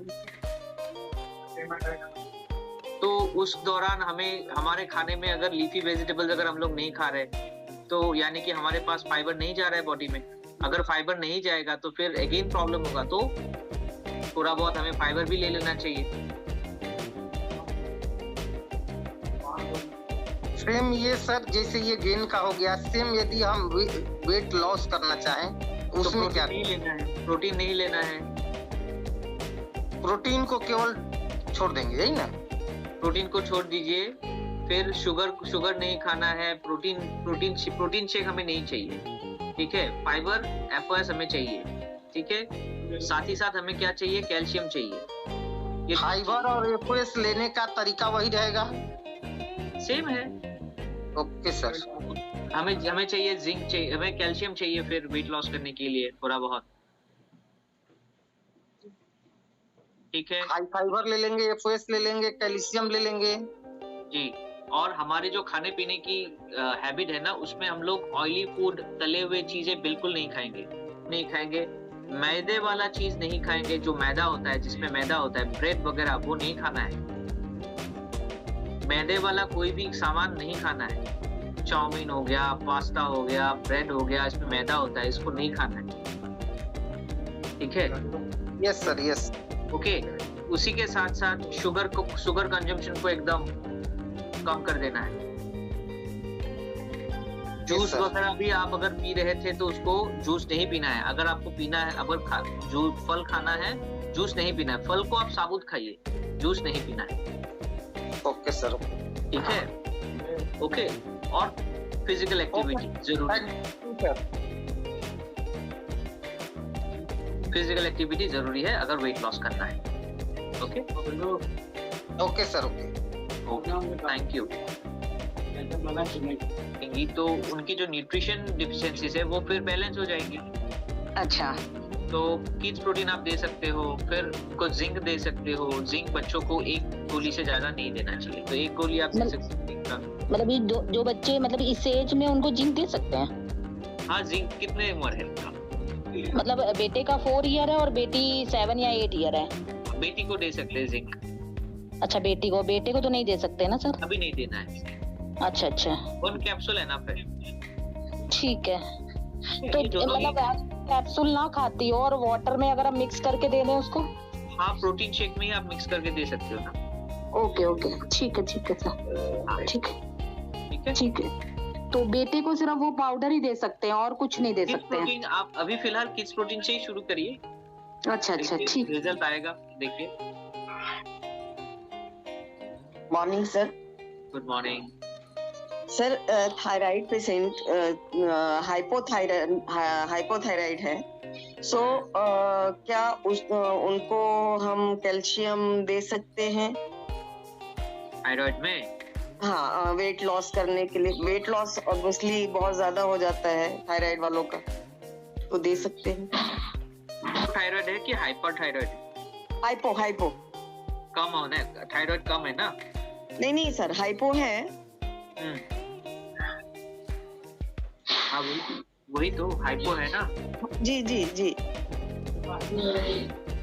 तो उस दौरान हमें हमारे खाने में अगर लीफी वेजिटेबल्स अगर हम लोग नहीं खा रहे, तो यानी कि हमारे पास फाइबर नहीं जा रहा है बॉडी में। अगर फाइबर नहीं जाएगा तो फिर अगेन प्रॉब्लम होगा, तो थोड़ा बहुत हमें फाइबर भी ले लेना चाहिए। सेम ये सर, जैसे ये गेन का हो गया, सेम यदि हम वेट लॉस करना चाहें उसमें तो क्या नहीं लेना है? प्रोटीन नहीं लेना है, प्रोटीन को केवल छोड़ देंगे, यही ना? प्रोटीन को छोड़ दीजिए। फिर शुगर नहीं खाना है, प्रोटीन शेक हमें नहीं चाहिए। ठीक है, फाइबर, एफओएस हमें चाहिए। ठीक है, साथ ही साथ हमें क्या चाहिए, कैल्शियम चाहिए। फाइबर और एफओएस लेने का तरीका वही रहेगा? सेम है। Okay sir. हमें चाहिए जिंक चाहिए, हमें कैल्शियम चाहिए फिर वेट लॉस करने के लिए थोड़ा बहुत। ठीक है, हाई फाइबर ले लेंगे, एफओएस ले लेंगे, कैल्शियम ले लेंगे जी। और हमारे जो खाने पीने की हैबिट है ना, उसमें हम लोग ऑयली फूड, तले हुए चीजें बिल्कुल नहीं खाएंगे। मैदे वाला चीज नहीं खाएंगे, जो मैदा होता है, जिसमें मैदा होता है, ब्रेड वगैरह, वो नहीं खाना है। मैदे वाला कोई भी सामान नहीं खाना है। चाउमीन हो गया, पास्ता हो गया, ब्रेड हो गया, इसमें मैदा होता है, इसको नहीं खाना है। ठीक है? Yes sir, yes. ओके। उसी के साथ साथ शुगर कंजम्पशन को एकदम कम कर देना है। जूस वगैरह भी आप अगर पी रहे थे तो उसको जूस नहीं पीना है। अगर आपको पीना है, अगर फल खाना है, जूस नहीं पीना है। फल को आप साबुत खाइए, जूस नहीं पीना है। Okay sir. ठीक है, ओके। और फिजिकल एक्टिविटी जरूरी है। फिजिकल एक्टिविटी जरूरी है अगर वेट लॉस करना है। Okay okay sir, okay. Thank you. तो उनकी जो न्यूट्रिशन डिफिशियंसीज है वो फिर बैलेंस हो जाएंगी। अच्छा। तो किड्स प्रोटीन आप दे सकते हो, फिर उनको जिंक दे सकते हो। जिंक बच्चों को 1 गोली से ज्यादा नहीं देना चाहिए, तो 1 गोली आप दे सकते हो। मतलब ये जो बच्चे मतलब इस एज में उनको जिंक दे सकते हैं? हाँ, जिंक कितने उम्र है उनका? मतलब बेटे का 4 ईयर है और बेटी 7 या 8 ईयर है। बेटी को दे सकते हैं जिंक। अच्छा, बेटे को तो नहीं दे सकते ना सर? अभी नहीं देना है। अच्छा अच्छा, 1 कैप्सूल है ना फिर। ठीक है। तो मतलब कैप्सूल ना खाती हो और वाटर में अगर आप मिक्स करके दे दें उसको? हाँ, प्रोटीन शेक में ही आप मिक्स करके दे सकते हो ना। ओके ओके, ठीक है सर, ठीक है। तो बेटे को सिर्फ वो पाउडर ही दे सकते हैं और कुछ नहीं दे सकते हैं? प्रोटीन आप अभी फिलहाल किड्स प्रोटीन से ही शुरू करिए। अच्छा, ठीक। रिजल्ट आएगा, देखिए। Morning sir. Good morning sir. Thyroid patient hypothyroid है। सो क्या उनको हम कैल्शियम दे सकते हैं थायराइड में? हाँ, वेट लॉस करने के लिए। वेट लॉस ऑब्वियसली बहुत ज्यादा हो जाता है थायराइड वालों का, तो दे सकते हैं। थायराइड है कि हाइपर थायराइड? हाइपो कम होना है, थायराइड कम है ना? नहीं सर, हाइपो है। हाँ, वही तो हाइपो है ना। जी जी जी,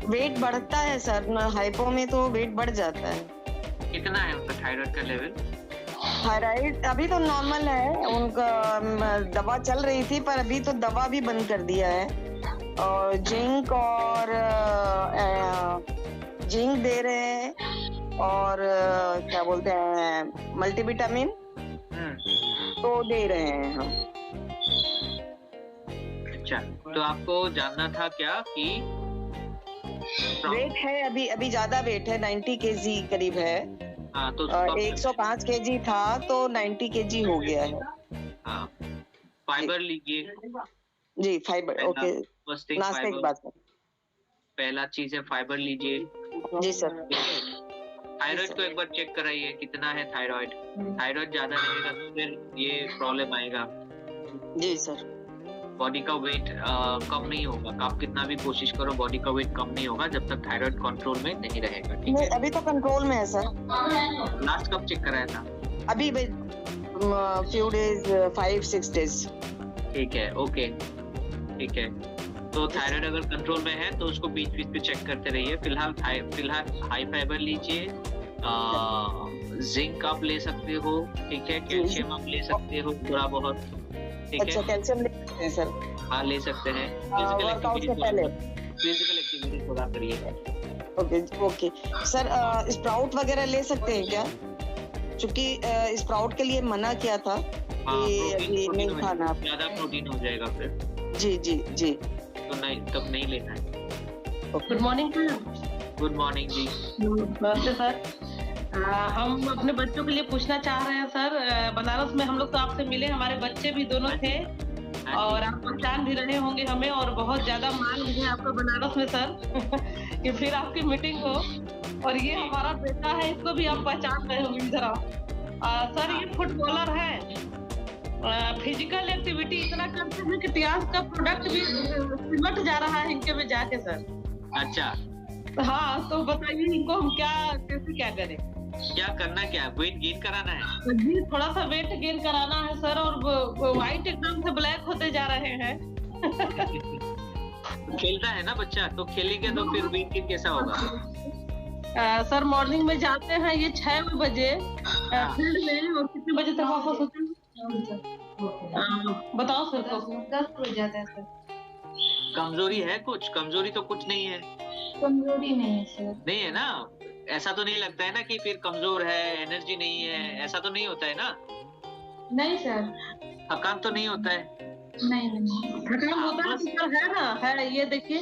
वेट बढ़ता है सर, हाइपो में तो वेट बढ़ जाता है। कितना है उनका थायराइड का लेवल? थायराइड अभी तो नॉर्मल है उनका, दवा चल रही थी पर अभी तो दवा भी बंद कर दिया है, और जिंक दे रहे हैं, और क्या बोलते हैं मल्टीविटामिन तो दे रहे हैं हम। अच्छा, तो आपको जानना था क्या कि वेट है अभी ज्यादा वेट है, 90 केजी करीब है। हाँ, तो 105 केजी था तो 90 केजी हो गया है। हाँ, फाइबर लीजिए जी, फाइबर ओके, नाश्ते की बात है। पहला चीज है फाइबर लीजिए। जी सर। थायराइड को एक बार चेक कराइए कितना है थायराइड। थायराइड ज्यादा रहेगा तो फिर ये प्रॉब्लम आएगा। जी सर। बॉडी का वेट कम नहीं होगा, आप कितना भी कोशिश करो बॉडी का वेट कम नहीं होगा जब तक थायराइड कंट्रोल में नहीं रहेगा। ठीक है, अभी तो कंट्रोल में है सर। लास्ट कब चेक कराया था? अभी फ्यू डेज, 5-6 डेज। ठीक है, ओके, ठीक है। तो थायराइड अगर कंट्रोल में है तो उसको बीच बीच पे चेक करते रहिए। फिलहाल हाई फाइबर लीजिए, जिंक आप ले सकते हो, ठीक है, कैल्शियम आप ले सकते हो थोड़ा बहुत, ठीक है। अच्छा, कैल्शियम ले सकते हैं सर? हाँ, ले सकते हैं। फिजिकल एक्टिविटी थोड़ा करिए। ओके ओके सर, स्प्राउट वगैरह ले सकते हैं क्या? क्योंकि स्प्राउट के लिए मना किया था कि अभी नहीं खाना, ज्यादा प्रोटीन हो जाएगा फिर। जी जी जी, तो नहीं, तब नहीं लेना है। Good morning sir. Good morning ji. नमस्ते सर। हम अपने बच्चों के लिए पूछना चाह रहे हैं सर, बनारस में हम लोग तो आपसे मिले, हमारे बच्चे भी दोनों थे और आप पहचान भी रहे होंगे हमें, और बहुत ज्यादा मांग है आपका बनारस में सर कि फिर आपकी मीटिंग हो। और ये हमारा बेटा है, इसको भी आप पहचान रहे होंगे जरा। सर ये फुटबॉलर है, फिजिकल एक्टिविटी इतना करते हैं कि इतिहास का प्रोडक्ट भी सिमट जा रहा है इनके में जाके सर। अच्छा, हाँ, तो बताइए इनको हम क्या करें? क्या करना, क्या वेट गेन कराना है? जी, थोड़ा सा वेट गेन कराना है सर, और वाइट एकदम से ब्लैक होते जा रहे हैं। खेलता है ना बच्चा, तो खेलेंगे तो फिर वेट गेन कैसा होगा? सर मॉर्निंग में जाते हैं ये 6 बजे फील्ड में, और कितने बजे तक वापस होते हैं? बताओ सर। 10 हो जाता है सर। कमजोरी है कुछ? कमजोरी तो कुछ नहीं है। कमजोरी नहीं है सर। नहीं है ना? ऐसा तो नहीं लगता है ना कि फिर कमजोर है, एनर्जी नहीं है, ऐसा तो नहीं होता है ना? नहीं सर। थकान तो नहीं होता है? नहीं, थकान होता है सर, है ना, है, ये देखिए।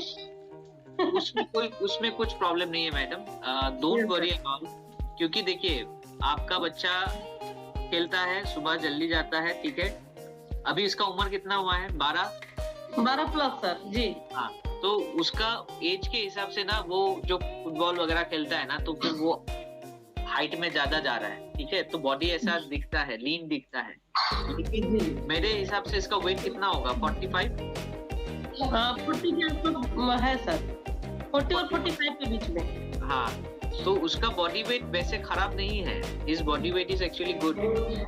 उसमें कुछ प्रॉब्लम नहीं है मैडम, डोंट वरी अबाउट। क्योंकि देखिए आपका बच्चा खेलता है, सुबह जल्दी जाता है, ठीक है। अभी इसका उम्र कितना हुआ है? 12 प्लस सर जी। हाँ, तो उसका एज के हिसाब से ना वो जो फुटबॉल वगैरह खेलता है ना, तो फिर वो हाइट में ज्यादा जा रहा है, ठीक है। तो बॉडी ऐसा दिखता है, लीन दिखता है। लेकिन मेरे हिसाब से इसका वेट कितना होगा? 45? 40 के आसपास है सर, 40 और 45 के बीच में। हाँ, तो उसका बॉडी वेट वैसे खराब नहीं है। His body weight is actually good.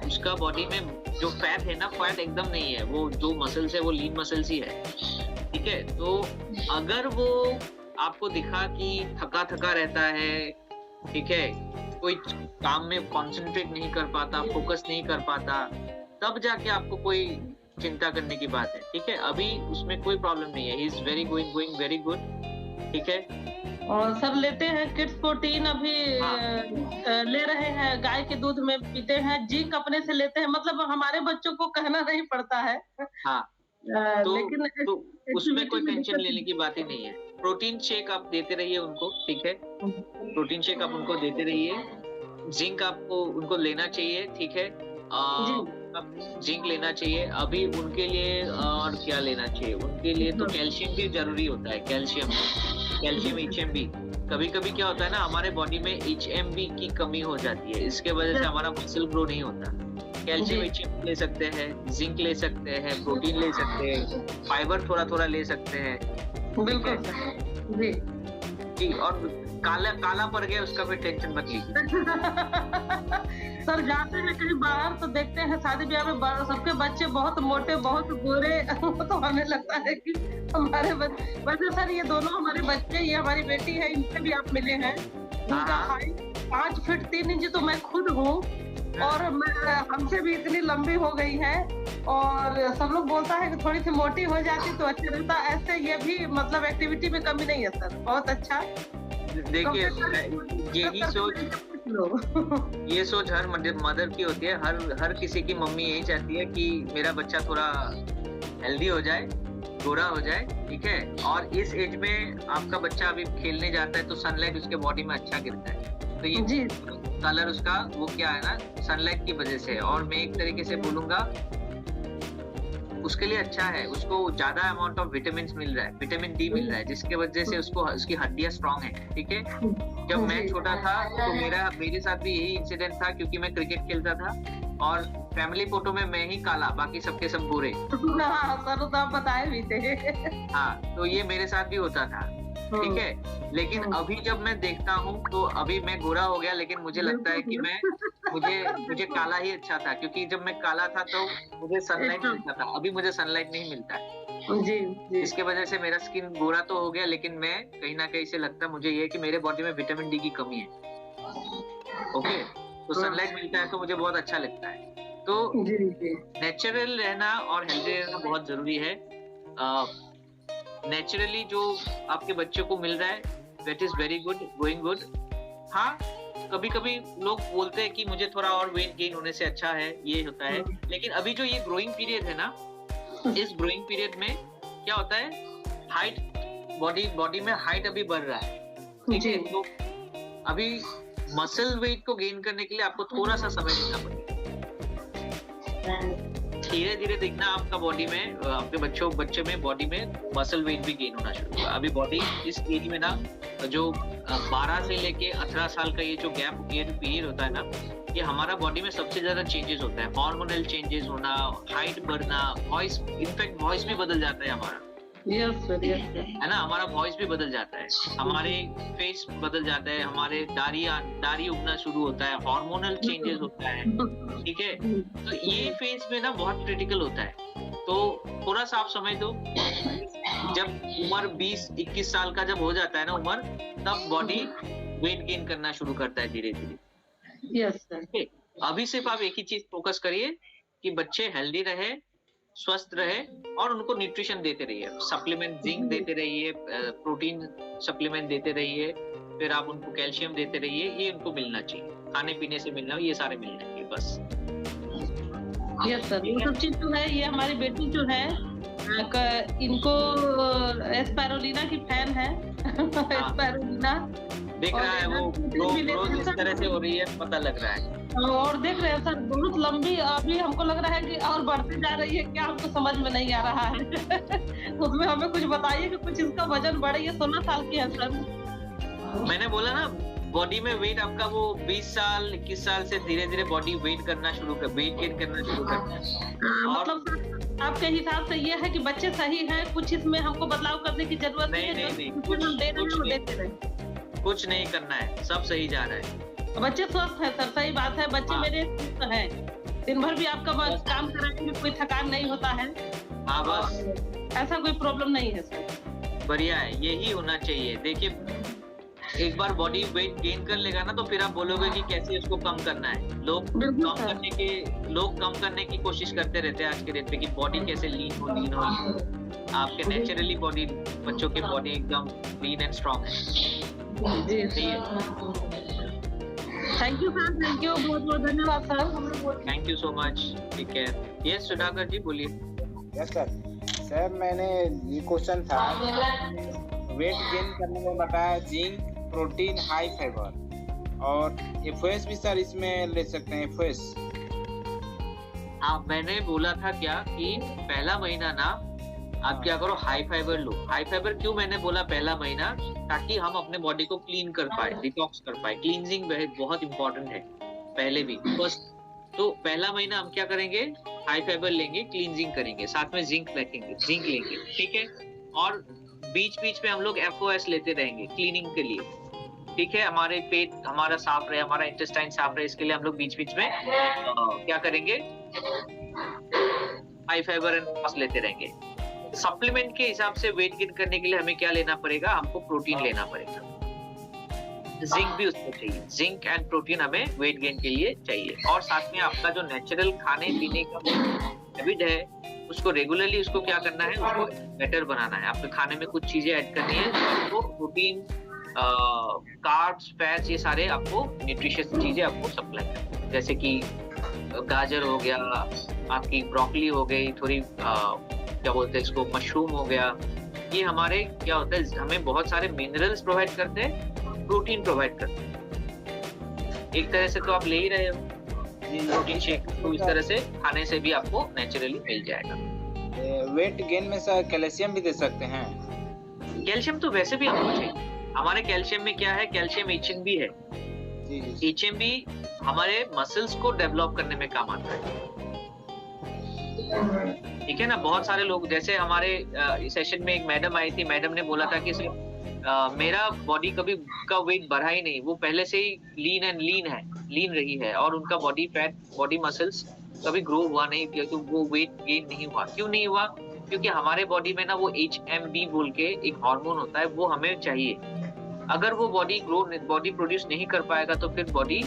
उसका बॉडी में जो फैट है ना, फैट एकदम नहीं है, वो जो मसल्स है वो लीन मसल्स ही है, ठीक है। तो अगर वो आपको दिखा कि थका थका रहता है, ठीक है, कोई काम में कंसंट्रेट नहीं कर पाता, फोकस नहीं कर पाता, तब जाके आपको कोई चिंता करने की बात है, ठीक है। अभी उसमें कोई प्रॉब्लम नहीं है, he is going very good, ठीक है। और सर लेते हैं किड्स प्रोटीन अभी, ले रहे हैं, गाय के दूध में पीते हैं, जिंक अपने से लेते हैं, मतलब हमारे बच्चों को कहना नहीं पड़ता है। हाँ, लेकिन तो उसमें कोई टेंशन लेने की बात ही नहीं है। प्रोटीन शेक आप देते रहिए उनको, ठीक है। प्रोटीन शेक आप उनको देते रहिए। जिंक आपको उनको लेना चाहिए, ठीक है। जिंक लेना चाहिए अभी उनके लिए। और क्या लेना चाहिए उनके लिए? तो कैल्शियम भी जरूरी होता है। Calcium HMB। कभी कभी क्या होता है ना, हमारे बॉडी में HMB की कमी हो जाती है, इसके वजह से हमारा मसल ग्रो नहीं होता। कैल्शियम HMB ले सकते हैं, जिंक ले सकते हैं, प्रोटीन ले सकते हैं, फाइबर थोड़ा थोड़ा ले सकते हैं, बिल्कुल जी। और काला पड़ गया उसका भी टेंशन मत लीजिए। सर जाते हैं कहीं बाहर तो देखते हैं शादी ब्याह में सबके बच्चे बहुत मोटे बहुत गोरे तो हमें लगता है कि हमारे वैसे सर ये दोनों हमारे बच्चे, ये हमारी बेटी है, इनसे भी आप मिले हैं। उनका हाइट 5 फीट 3 इंच तो मैं खुद हूँ और हमसे भी इतनी लंबी हो गई है और सब लोग बोलता है कि थोड़ी सी मोटी हो जाती तो अच्छा रहता। ऐसे ये भी मतलब एक्टिविटी में कमी नहीं है सर, बहुत अच्छा। देखिए ये सोच हर मदर की होती है, हर किसी की मम्मी यही चाहती है कि मेरा बच्चा थोड़ा हेल्दी हो जाए, गोरा हो जाए, ठीक है। और इस एज में आपका बच्चा अभी खेलने जाता है तो सनलाइट उसके बॉडी में अच्छा गिरता है, तो ये कलर उसका वो क्या है ना, सनलाइट की वजह से। और मैं एक तरीके से बोलूंगा उसके लिए अच्छा है, उसको ज्यादा अमाउंट ऑफ विटामिन मिल रहा है, विटामिन डी मिल रहा है, जिसके वजह से उसको उसकी हड्डियां स्ट्रांग है, ठीक है। जब मैं छोटा था तो मेरे साथ भी यही इंसिडेंट था, क्योंकि मैं क्रिकेट खेलता था और फैमिली फोटो में मैं ही काला, बाकी सबके सब गोरे। सर तो आप बताए भी थे। हाँ, तो ये मेरे साथ भी होता था, ठीक है। लेकिन अभी जब मैं देखता हूँ तो अभी मैं गोरा हो गया, लेकिन मुझे लगता है कि मुझे काला ही अच्छा था, क्योंकि जब मैं काला था तो मुझे सनलाइट मिलता था, अभी मुझे सनलाइट नहीं मिलता है जी। इसके वजह से मेरा स्किन गोरा तो हो गया, लेकिन मैं कहीं ना कहीं से लगता मुझे ये कि मेरे बॉडी में विटामिन डी की कमी है। ओके, तो सनलाइट मिलता है तो मुझे बहुत अच्छा लगता है। तो नेचुरल रहना और हेल्दी रहना बहुत जरूरी है। नेचुरली जो आपके बच्चे को मिल रहा है that is very good, going good. हाँ, कभी कभी लोग बोलते हैं कि मुझे थोड़ा और वेट गेन होने से अच्छा है, ये होता है। लेकिन अभी जो ये ग्रोइंग पीरियड है ना, इस ग्रोइंग पीरियड में क्या होता है, हाइट बॉडी में हाइट अभी बढ़ रहा है, ठीक है। तो अभी मसल वेट को गेन करने के लिए आपको थोड़ा सा समय देना पड़ेगा। धीरे धीरे देखना आपका बॉडी में, आपके बच्चे में बॉडी में मसल वेट भी गेन होना शुरू हुआ। अभी बॉडी इस एज में ना, जो 12 से लेके 18 साल का ये जो गैप पीरियड होता है ना, ये हमारा बॉडी में सबसे ज्यादा चेंजेस होता है। हार्मोनल चेंजेस होना, हाइट बढ़ना, वॉइस, इनफैक्ट वॉइस भी बदल जाता है हमारा। है ना, हमारा वॉइस भी बदल जाता है, हमारे फेस बदल जाता है, हमारे दाढ़ी उगना शुरू होता है, हार्मोनल चेंजेस होता है, ठीक है। तो ये फेस में ना बहुत क्रिटिकल होता है, तो थोड़ा सा आप समझ दो। जब उम्र 20-21 साल का जब हो जाता है ना उम्र, तब बॉडी वेट गेन करना शुरू करता है धीरे धीरे। Yes sir. अभी सिर्फ आप एक ही चीज फोकस करिए कि बच्चे हेल्दी रहे, स्वस्थ रहे, और उनको न्यूट्रिशन देते रहिए, सप्लीमेंट जिंक देते रहिए, प्रोटीन सप्लीमेंट देते रहिए, फिर आप उनको कैल्शियम देते रहिए। ये उनको मिलना चाहिए, खाने पीने से मिलना, ये सारे मिलना चाहिए बस। यस सर, ये सब चीज जो है, ये हमारी बेटी जो है इनको एस्पैरोलिना की फैन है। एस्पैरोलिना देख रहा है, वो ग्रोथ इस तरह से हो रही है, पता लग रहा है। और देख रहे हैं सर, बहुत लंबी, अभी हमको लग रहा है कि और बढ़ती जा रही है, क्या हमको समझ में नहीं आ रहा है। उसमें हमें कुछ बताइए कि कुछ इसका वजन बढ़े। ये 16 साल की है सर। मैंने बोला ना, बॉडी में वेट आपका वो 20 साल 21 साल से धीरे धीरे बॉडी वेट गेन करना शुरू करता है। मतलब आपके हिसाब से ये है कि बच्चे सही हैं, कुछ इसमें हमको बदलाव करने की जरूरत नहीं, कुछ नहीं करना है, सब सही जा रहा है। बच्चे स्वस्थ है सर, सही बात है। बच्चे मेरे स्वस्थ हैं, दिन भर भी आपका काम कराने में कोई थकान नहीं होता है। हाँ, बस ऐसा कोई प्रॉब्लम नहीं है सर। बढ़िया है, यही होना चाहिए। देखिए, एक बार बॉडी वेट गेन कर लेगा ना, तो फिर आप बोलोगे कि कैसे उसको कम करना है। लोग कम करने की कोशिश करते रहते हैं आज के डेट पे कि बॉडी कैसे लीन हो। आपके नेचुरली बॉडी, बच्चों की बॉडी एकदम लीन एंड स्ट्रॉन्ग है। Thank you sir, thank you, बहुत बहुत धन्यवाद sir. Thank you so much, take care. Yes Sudhakar ji, बोलिए। Yes sir. सर, मैंने ये क्वेश्चन था, वेट गेन करने में बताया जिंक, प्रोटीन, हाई फाइबर और एफओएस भी सर इसमें ले सकते हैं। एफओएस मैंने बोला था क्या कि पहला महीना ना आप क्या करो, हाई फाइबर लो। हाई फाइबर क्यों मैंने बोला पहला महीना, ताकि हम अपने बॉडी को क्लीन कर पाए, डिटॉक्स कर पाए। क्लींजिंग बहुत इंपॉर्टेंट है पहले भी। बस तो पहला महीना हम क्या करेंगे, हाई फाइबर लेंगे, क्लींजिंग करेंगे, साथ में जिंक लेंगे, ठीक है। और बीच बीच में हम लोग एफओएस लेते रहेंगे क्लीनिंग के लिए, ठीक है, हमारे पेट हमारा साफ रहे, हमारा इंटेस्टाइन साफ रहे, इसके लिए हम लोग बीच बीच में क्या करेंगे, हाई फाइबर एंड फास्ट लेते रहेंगे। सप्लीमेंट के हिसाब से वेट गेन करने के लिए हमें क्या लेना पड़ेगा, हमको प्रोटीन लेना पड़ेगा, जिंक भी उसमें चाहिए, जिंक एंड प्रोटीन हमें वेट गेन के लिए चाहिए। और साथ में आपका जो नेचुरल खाने पीने का हैबिट है उसको रेगुलरली उसको क्या करना है, उसको बेटर बनाना है। आपके खाने में कुछ चीजें ऐड करनी है, आपको प्रोटीन, कार्ब्स, फैट्स, ये सारे आपको न्यूट्रिशियस चीजें आपको सप्लाई करनी है। जैसे कि गाजर हो गया, आपकी ब्रोकली हो गई, थोड़ी क्या बोलते हैं इसको, मशरूम हो गया। ये हमारे क्या होता है, हमें बहुत सारे मिनरल्स प्रोवाइड करते हैं, प्रोटीन प्रोवाइड करते हैं। एक तरह से तो आप ले ही रहे हो प्रोटीन शेक, तो इस तरह से खाने से भी आपको नेचुरली मिल जाएगा। वेट गेन में सर कैल्शियम भी दे सकते हैं? कैल्शियम तो वैसे भी हमको चाहिए। हमारे कैल्शियम में क्या है, कैल्शियम HMB है। HMB हमारे मसल्स को डेवलप करने में काम आता है, ठीक है ना। बहुत सारे लोग, जैसे हमारे सेशन में एक मैडम आई थी, मैडम ने बोला था कि मेरा बॉडी कभी का वेट बढ़ा ही नहीं, वो पहले से ही लीन रही है, और उनका बॉडी फैट, बॉडी मसल्स कभी ग्रो हुआ नहीं, क्योंकि वो वेट गेन नहीं हुआ। क्यों नहीं हुआ? क्योंकि हमारे बॉडी में ना वो HMB बोल के एक हार्मोन होता है, वो हमें चाहिए। अगर वो बॉडी प्रोड्यूस नहीं कर पाएगा तो फिर बॉडी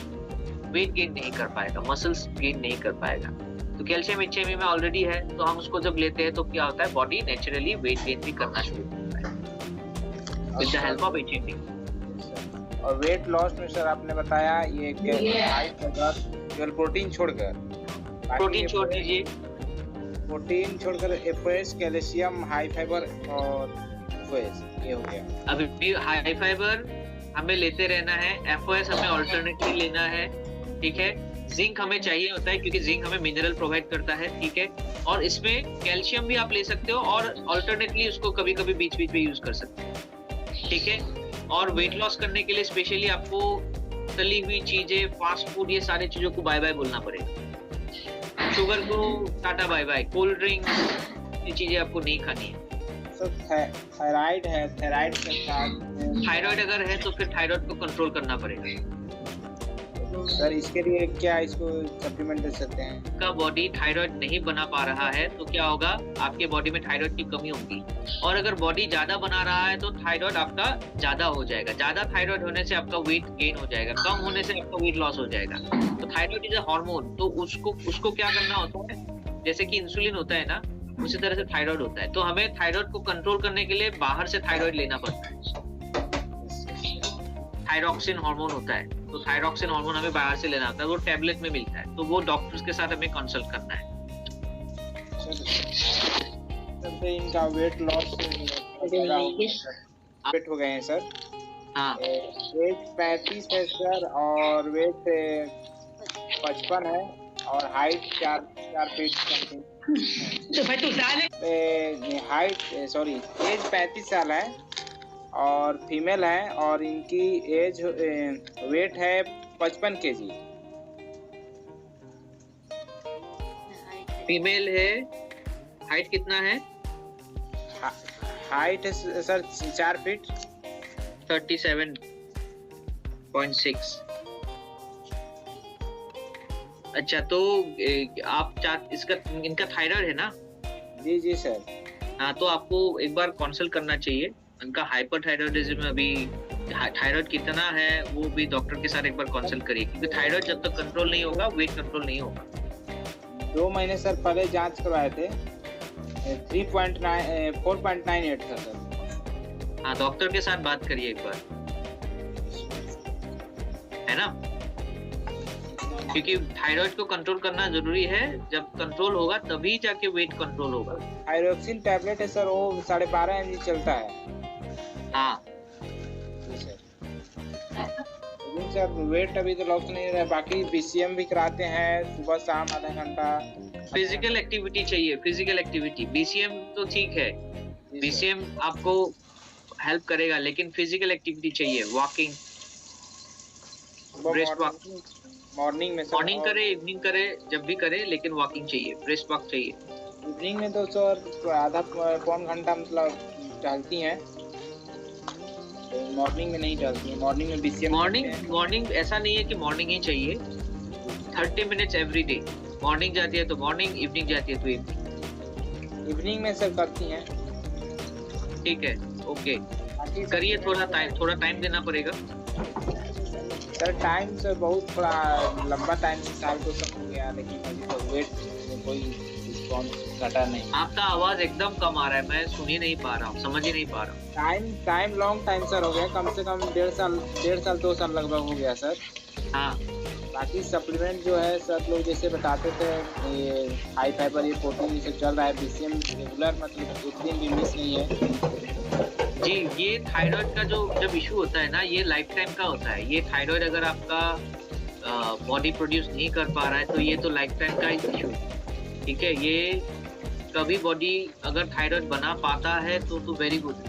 वेट गेन नहीं कर पाएगा, मसल्स गेन नहीं कर पाएगा। तो कैल्शियम HMB में ऑलरेडी है, तो हम उसको जब लेते हैं तो क्या होता है, बॉडी नेचुरली वेट गेन भी करना शुरू करता है with the help of HMB। और वेट लॉस में सर आपने बताया ये केवल प्रोटीन छोड़कर, प्रोटीन छोड़ दीजिए, प्रोटीन छोड़कर FOS, कैल्शियम, हाई फाइबर और FOS, ये हो गया। अभी हाई फाइबर हमें लेते रहना है, FOS हमें ऑल्टरनेटली लेना है, ठीक है। जिंक हमें चाहिए होता है क्योंकि जिंक हमें मिनरल प्रोवाइड करता है, ठीक है। और इसमें कैल्शियम भी आप ले सकते हो, और ऑल्टरनेटली उसको कभी कभी बीच बीच में यूज कर सकते हो, ठीक है। और वेट लॉस करने के लिए स्पेशली आपको तली हुई चीजें, फास्ट फूड, ये सारी चीजों को बाय बाय बोलना पड़ेगा। शुगर को tata bye bye, cold drink, ये चीजें आपको नहीं खानी है। थायराइड है, थायराइड अगर है तो फिर थायराइड को कंट्रोल करना पड़ेगा। सर इसके लिए क्या इसको सप्लीमेंट दे सकते हैं? का बॉडी थायराइड नहीं बना पा रहा है तो क्या होगा, आपके बॉडी में थायराइड की कमी होगी। और अगर बॉडी ज्यादा बना रहा है तो थायराइड आपका ज्यादा हो जाएगा। ज्यादा थायराइड होने से आपका वेट गेन हो जाएगा, कम होने से आपका वेट लॉस हो जाएगा। तो थायराइड इज अ हार्मोन, तो उसको क्या करना होता है, जैसे कि इंसुलिन होता है ना, उसी तरह से थायराइड होता है। तो हमें थायराइड को कंट्रोल करने के लिए बाहर से थायराइड लेना पड़ता है। थायरॉक्सिन हार्मोन होता है, तो थायरॉक्सिन हार्मोन हमें बाहर से लेना होता है, वो टैबलेट में मिलता है, तो वो डॉक्टर्स के साथ हमें कंसल्ट करना है। इनका वेट लॉस वेट हो गए हैं सर? हाँ, वेट 35 है सर, और वेट 55 है, और हाइट 4 फीट तो भाई तू हाइट सॉरी एज 35 साल है, और फीमेल है, और इनकी एज वेट है 55 kg। फीमेल है, हाइट कितना है? हाइट है सर 4 फीट 37.6। अच्छा, तो आप इनका थायराइड है ना? जी जी सर। हाँ, तो आपको एक बार कंसल्ट करना चाहिए। उनका हाइपरथायराइडिज्म, अभी थायराइड कितना है वो भी डॉक्टर के साथ एक बार कंसल्ट करिए, क्योंकि थायराइड जब तक कंट्रोल नहीं होगा वेट कंट्रोल नहीं होगा। 2 महीने सर पहले जांच करवाए थे, 4.98 था सर। हाँ, डॉक्टर के साथ बात करिए एक बार, है ना, क्योंकि थायराइड को कंट्रोल करना जरूरी है। जब कंट्रोल होगा तभी जाके वेट कंट्रोल होगा। थायरोक्सिन टैबलेट है सर, वो 12.5 mg चलता है। हाँ सर, वेट अभी तो लॉस नहीं रहा, बाकी BCM भी कराते हैं सुबह शाम आधा घंटा। फिजिकल एक्टिविटी चाहिए, फिजिकल एक्टिविटी। BCM तो ठीक है, BCM आपको हेल्प करेगा, लेकिन फिजिकल एक्टिविटी चाहिए। वॉकिंग, ब्रेस्ट वॉक, मॉर्निंग में मॉर्निंग करे, इवनिंग करे, जब भी करे, लेकिन वॉकिंग चाहिए, ब्रेस्ट वॉक चाहिए। इवनिंग में तो सर आधा पौन घंटा मतलब टहलती हैं। मॉर्निंग में नहीं डालती है। मॉर्निंग में बीसीएम मॉर्निंग ऐसा नहीं है कि मॉर्निंग ही चाहिए, 30 मिनट्स एवरी डे। मॉर्निंग जाती है तो मॉर्निंग, इवनिंग जाती है तो इवनिंग। इवनिंग में सर करती हैं। ठीक है, ओके, करिए। थोड़ा टाइम देना पड़ेगा सर। टाइम सर बहुत थोड़ा लंबा टाइम से साल को सब हो गया, लेकिन अभी तक वेट में कोई रिस्पॉन्स घटा नहीं। आपका आवाज एकदम कम आ रहा है, मैं सुन ही नहीं पा रहा हूँ, समझ ही नहीं पा रहा हूँ। टाइम लॉन्ग टाइम सर हो गया, कम से कम 1.5 साल 2 साल लगभग हो गया सर। हाँ, बाकी सप्लीमेंट जो है सर लोग जैसे बताते थे ये हाई फाइबर, ये प्रोटीन ये सब चल रहा है, बीसीएम रेगुलर, मतलब एक दिन भी मिस नहीं है जी। ये थायराइड का जब इशू होता है ना, ये लाइफ टाइम का होता है। ये थायराइड अगर आपका बॉडी प्रोड्यूस नहीं कर पा रहा है तो ये तो लाइफ टाइम का इशू, ठीक है। ये कभी बॉडी अगर थायराइड बना पाता है तो वेरी गुड,